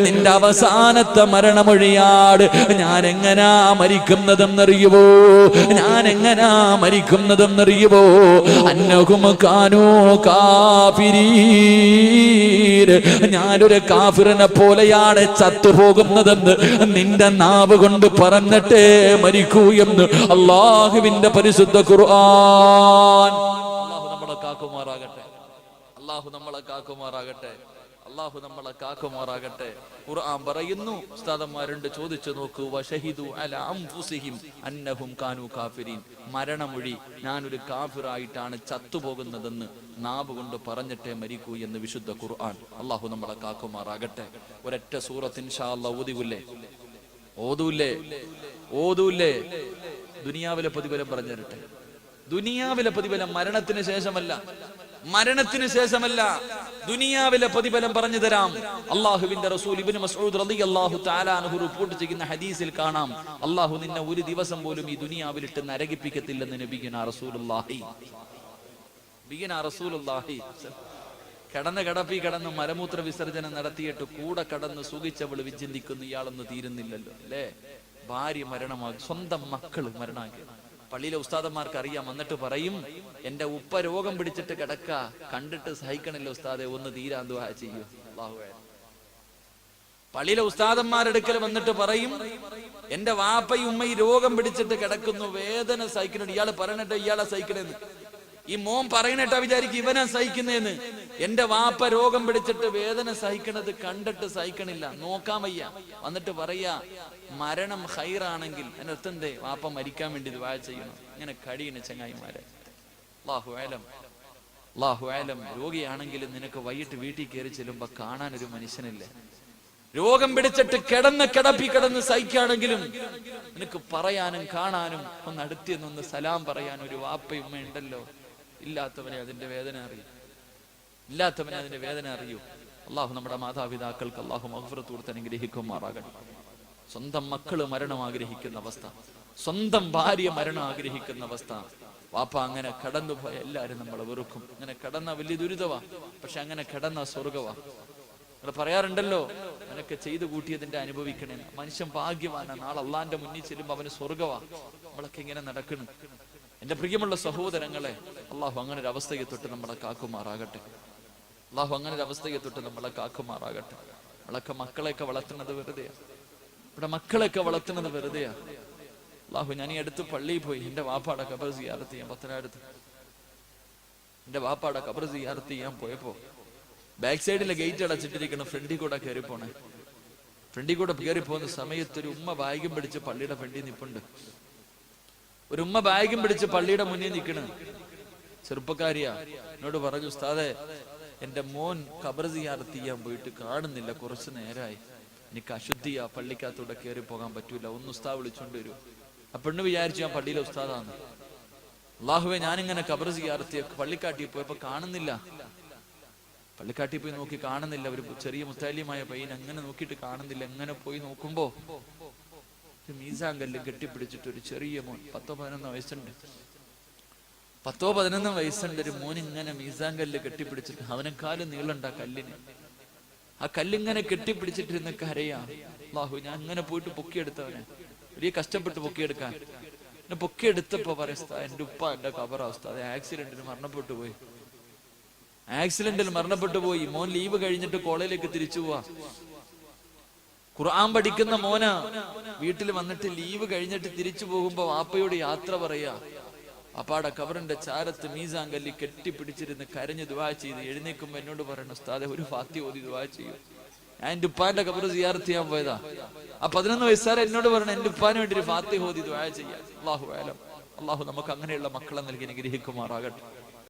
നിന്റെ അവസാനത്തെ മരണമൊഴിയാട്. ഞാൻ എങ്ങനാ മരിക്കുന്നതെന്നറിയുവോ? ഞാൻ എങ്ങനാ മരിക്കുന്നതെന്നറിയുവോ? അന്നഹും കാനൂ കാഫിരീൻ. ഞാനൊരു കാഫിറിനെ പോലെയാണ് ചത്തുപോകുന്നതെന്ന് നിന്റെ നാവ് കൊണ്ട് പറഞ്ഞിട്ടേ മരിക്കൂ എന്ന് അല്ലാഹുവിന്റെ പരിശുദ്ധ ഖുർആൻ. അല്ലാഹു നമ്മളെ കാക്കുമാറാകട്ടെ, അല്ലാഹു നമ്മളെ കാക്കുമാറാകട്ടെ, അല്ലാഹു നമ്മളെ കാക്കുമാറാകട്ടെ. ഖുർആൻ പറയുന്നു, ഉസ്താദന്മാരുണ്ട് ചോദിച്ചു നോക്കൂ, വശഹിദു അലാ അൻഫുസിഹിം അന്നഹും കാനൂ കാഫിരീൻ. മരണമൊഴി ഞാനൊരു കാഫിറായിട്ടാണ് ചത്തുപോകുന്നതെന്ന് നാവ് കൊണ്ട് പറഞ്ഞിട്ടേ മരിക്കൂ എന്ന് വിശുദ്ധ ഖുർആൻ. അല്ലാഹു നമ്മളെ കാക്കുമാറാകട്ടെ. ഒരൊറ്റ സൂറത്ത് ഇൻഷാ അല്ലാഹ് ഓതിവില്ലേ? ഓതൂല്ലേ? ദുനിയാവിലെ പ്രതിഫലം പറഞ്ഞു തരട്ടെ. ദുനിയാവിലെ പ്രതിഫലം മരണത്തിന് ശേഷമല്ല, മരണത്തിന് ശേഷമല്ല, ദുനിയാവിലെ പ്രതിഫലം പറഞ്ഞു തരാം. അള്ളാഹുവിന്റെ റസൂൽ ഇബ്നു മസ്ഊദ് റളിയല്ലാഹു തആല അൻഹു റിപ്പോർട്ട് ചെയ്യുന്ന ഹദീസിൽ കാണാം, അള്ളാഹു നിന്നെ ഒരു ദിവസം പോലും ഈ ദുനിയാവിലിട്ട് നരകിപ്പിക്കത്തില്ലെന്ന് നബിയുനാ റസൂലുള്ളാഹി. കിടന്ന് മലമൂത്ര വിസർജനം നടത്തിയിട്ട് കൂടെ കടന്ന് സുഖിച്ചവള് വിചിന്തിക്കുന്നു, ഇയാളൊന്നും തീരുന്നില്ലല്ലോ അല്ലേ? ഭാര്യ മരണമാക്കി, സ്വന്തം മക്കള് മരണമാക്കി. പള്ളിയിലെ ഉസ്താദന്മാർക്ക് അറിയാം, എന്നിട്ട് പറയും എന്റെ ഉപ്പ രോഗം പിടിച്ചിട്ട് കിടക്ക, കണ്ടിട്ട് സഹിക്കണില്ല ഉസ്താദെ, ഒന്ന് തീരാൻ ദുആ ചെയ്യൂ. പള്ളിയിലെ ഉസ്താദന്മാരെടുക്കൽ വന്നിട്ട് പറയും എന്റെ വാപ്പയും ഉമ്മയും രോഗം പിടിച്ചിട്ട് കിടക്കുന്നു, വേദന സഹിക്കുന്നുണ്ട്, ഇയാള് പറയണട്ടെ ഇയാളെ സഹിക്കണെന്ന്. ഈ മോൻ പറയണേട്ടാ വിചാരിക്കും ഇവനാ സഹിക്കുന്നേന്ന്. എന്റെ വാപ്പ രോഗം പിടിച്ചിട്ട് വേദന സഹിക്കണത് കണ്ടിട്ട് സഹിക്കണില്ല, നോക്കാൻ വയ്യ. വന്നിട്ട് പറയാ മരണം ഖൈറാണെങ്കിൽ അതിനർത്ഥം എന്തേ? വാപ്പ മരിക്കാൻ വേണ്ടി ദുആ ചെയ്യണം. ഇങ്ങനെ കടിയണ ചങ്ങായിമാരെ. അല്ലാഹു അഅലം. രോഗിയാണെങ്കിലും നിനക്ക് വൈകിട്ട് വീട്ടിൽ കയറി ചെല്ലുമ്പോ കാണാൻ ഒരു മനുഷ്യനില്ല. രോഗം പിടിച്ചിട്ട് കിടന്ന് സഹിക്കുകയാണെങ്കിലും നിനക്ക് പറയാനും കാണാനും ഒന്ന് അടുത്തിന്നൊന്ന് സലാം പറയാൻ ഒരു വാപ്പയും ഉമ്മ ഉണ്ടല്ലോ. ഇല്ലാത്തവനെ അതിന്റെ വേദന അറിയൂ. അള്ളാഹു നമ്മുടെ മാതാപിതാക്കൾക്ക് അള്ളാഹു മഗ്ഫിറത്ത് കൊടുത്ത് അനുഗ്രഹിക്കുമാറാകട്ടെ. സ്വന്തം മക്കള് മരണം ആഗ്രഹിക്കുന്ന അവസ്ഥ, സ്വന്തം ഭാര്യ മരണം ആഗ്രഹിക്കുന്ന അവസ്ഥ. വാപ്പ അങ്ങനെ കടന്നുപോയ എല്ലാരും നമ്മളെ വെറുക്കും. അങ്ങനെ കടന്ന വലിയ ദുരിതവാ, പക്ഷെ അങ്ങനെ കടന്ന സ്വർഗവാ. നിങ്ങൾ പറയാറുണ്ടല്ലോ, അവനൊക്കെ ചെയ്തു കൂട്ടിയതിന്റെ അനുഭവിക്കണേ. മനുഷ്യൻ ഭാഗ്യവാനാ, നാളെ അള്ളാന്റെ മുന്നിൽ ചെല്ലുമ്പോ അവന് സ്വർഗവാ. നമ്മളൊക്കെ ഇങ്ങനെ നടക്കണം. എന്റെ പ്രിയമുള്ള സഹോദരങ്ങളെ, അള്ളാഹു അങ്ങനെ ഒരു അവസ്ഥയെ തൊട്ട് നമ്മളെ കാക്കുമാറാകട്ടെ. അള്ളാഹു അങ്ങനെ ഒരു അവസ്ഥയെ തൊട്ട് നമ്മളെ കാക്കുമാറാകട്ടെ. നമ്മളൊക്കെ മക്കളെയൊക്കെ വളർത്തുന്നത് വെറുതെയാ. ഇവിടെ മക്കളെയൊക്കെ വളർത്തുന്നത് വെറുതെയാ. അള്ളാഹു, ഞാൻ ഈ അടുത്ത് പള്ളിയിൽ പോയി എന്റെ വാപ്പാടെ ഖബർ സിയാറത്ത് ചെയ്യാൻ, പത്തനാടുത്ത് എന്റെ വാപ്പാടെ ഖബർ സിയാറത്ത് ചെയ്യാൻ പോയപ്പോ ബാക്ക് സൈഡിലെ ഗേറ്റ് അടച്ചിട്ടിരിക്കണം, ഫ്രണ്ടിൽ കൂടെ കയറി പോണേ. ഫ്രണ്ടിൽ കൂടെ കയറി പോകുന്ന സമയത്ത് ഒരു ഉമ്മ ബാഗും പിടിച്ച് പള്ളിയുടെ ഫ്രണ്ടിൽ നിൽപ്പുണ്ട്. ഒരു ഉമ്മ ബാഗും പിടിച്ച് പള്ളിയുടെ മുന്നിൽ നിൽക്കണ്. ചെറുപ്പക്കാരിയാ. എന്നോട് പറഞ്ഞു, ഉസ്താദേ, എന്റെ മോൻ ഖബർ സിയാറത്ത് ചെയ്യാൻ പോയിട്ട് കാണുന്നില്ല, കുറച്ചു നേരമായി. എനിക്ക് അശുദ്ധിയാ, പള്ളിക്കകത്തൂടെ കയറി പോകാൻ പറ്റൂല, ഒന്ന് ഉസ്താദ് വിളിച്ചോണ്ട് വരൂ. ആ പെണ്ണ് വിചാരിച്ചു ഞാൻ പള്ളിയിലെ ഉസ്താദാണ്. അള്ളാഹുവെ, ഞാനിങ്ങനെ ഖബർ സിയാറത്ത് പള്ളിക്കാട്ടി പോയപ്പോ കാണുന്നില്ല. പള്ളിക്കാട്ടി പോയി നോക്കി കാണുന്നില്ല. ഒരു ചെറിയ മുത്താലിമായ പയ്യൻ അങ്ങനെ നോക്കിയിട്ട് കാണുന്നില്ല. എങ്ങനെ പോയി നോക്കുമ്പോ മീസാൻ കല്ല് കെട്ടിപ്പിടിച്ചിട്ട് ഒരു ചെറിയ മോൻ, 10-11 വയസ്സുണ്ട്. 10-11 വയസ്സുണ്ട് ഒരു മോൻ ഇങ്ങനെ മീസാൻ കല്ല് കെട്ടിപ്പിടിച്ചിട്ട്, അവനെക്കാളും നീളണ്ട കല്ലിന്. ആ കല്ലിങ്ങനെ കെട്ടിപ്പിടിച്ചിട്ടിരുന്ന് കരയാ. അല്ലാഹു, ഞാൻ അങ്ങനെ പോയിട്ട് പൊക്കിയെടുത്തവനെ, വലിയ കഷ്ടപ്പെട്ട് പൊക്കിയെടുക്കാൻ. പൊക്കിയെടുത്തപ്പോ പറയാ, എന്റെ ഉപ്പ എന്റെ ഖബറാവസ്ഥ, അത് ആക്സിഡന്റിൽ മരണപ്പെട്ടു പോയി. ആക്സിഡന്റിൽ മരണപ്പെട്ടു പോയി. മോൻ ലീവ് കഴിഞ്ഞിട്ട് കോളേജിലേക്ക് തിരിച്ചു പോവാ. ഖുർആൻ പഠിക്കുന്ന മോന വീട്ടിൽ വന്നിട്ട് ലീവ് കഴിഞ്ഞിട്ട് തിരിച്ചു പോകുമ്പോ വാപ്പയോട് യാത്ര പറയാ. അപ്പാടെ ഖബറിന്റെ ചാരത്ത് മീസാൻ കല്ലി കെട്ടിപ്പിടിച്ചിരുന്ന് കരഞ്ഞ് ദുആ ചെയ്ത് എഴുന്നേക്കുമ്പോ എന്നോട് പറയണം, ഉസ്താദെ, ഒരു ഫാത്തിഹ ഓതി ദുആ ചെയ്യൂ. ഞാൻ എന്റെ ഉപ്പാന്റെ ഖബർ സിയാറത്ത് ചെയ്യാൻ പോയതാ. ആ 11 വയസ്സുകാരൻ എന്നോട് പറഞ്ഞു, എന്റെ ഉപ്പാന് വേണ്ടി ഒരു ഫാത്തിഹ ഓതി ദുആ ചെയ്യാൻ. അല്ലാഹു അലം. അല്ലാഹു നമുക്ക് അങ്ങനെയുള്ള മക്കളെ നൽകി അനുഗ്രഹിക്കുമാറാകട്ടെ.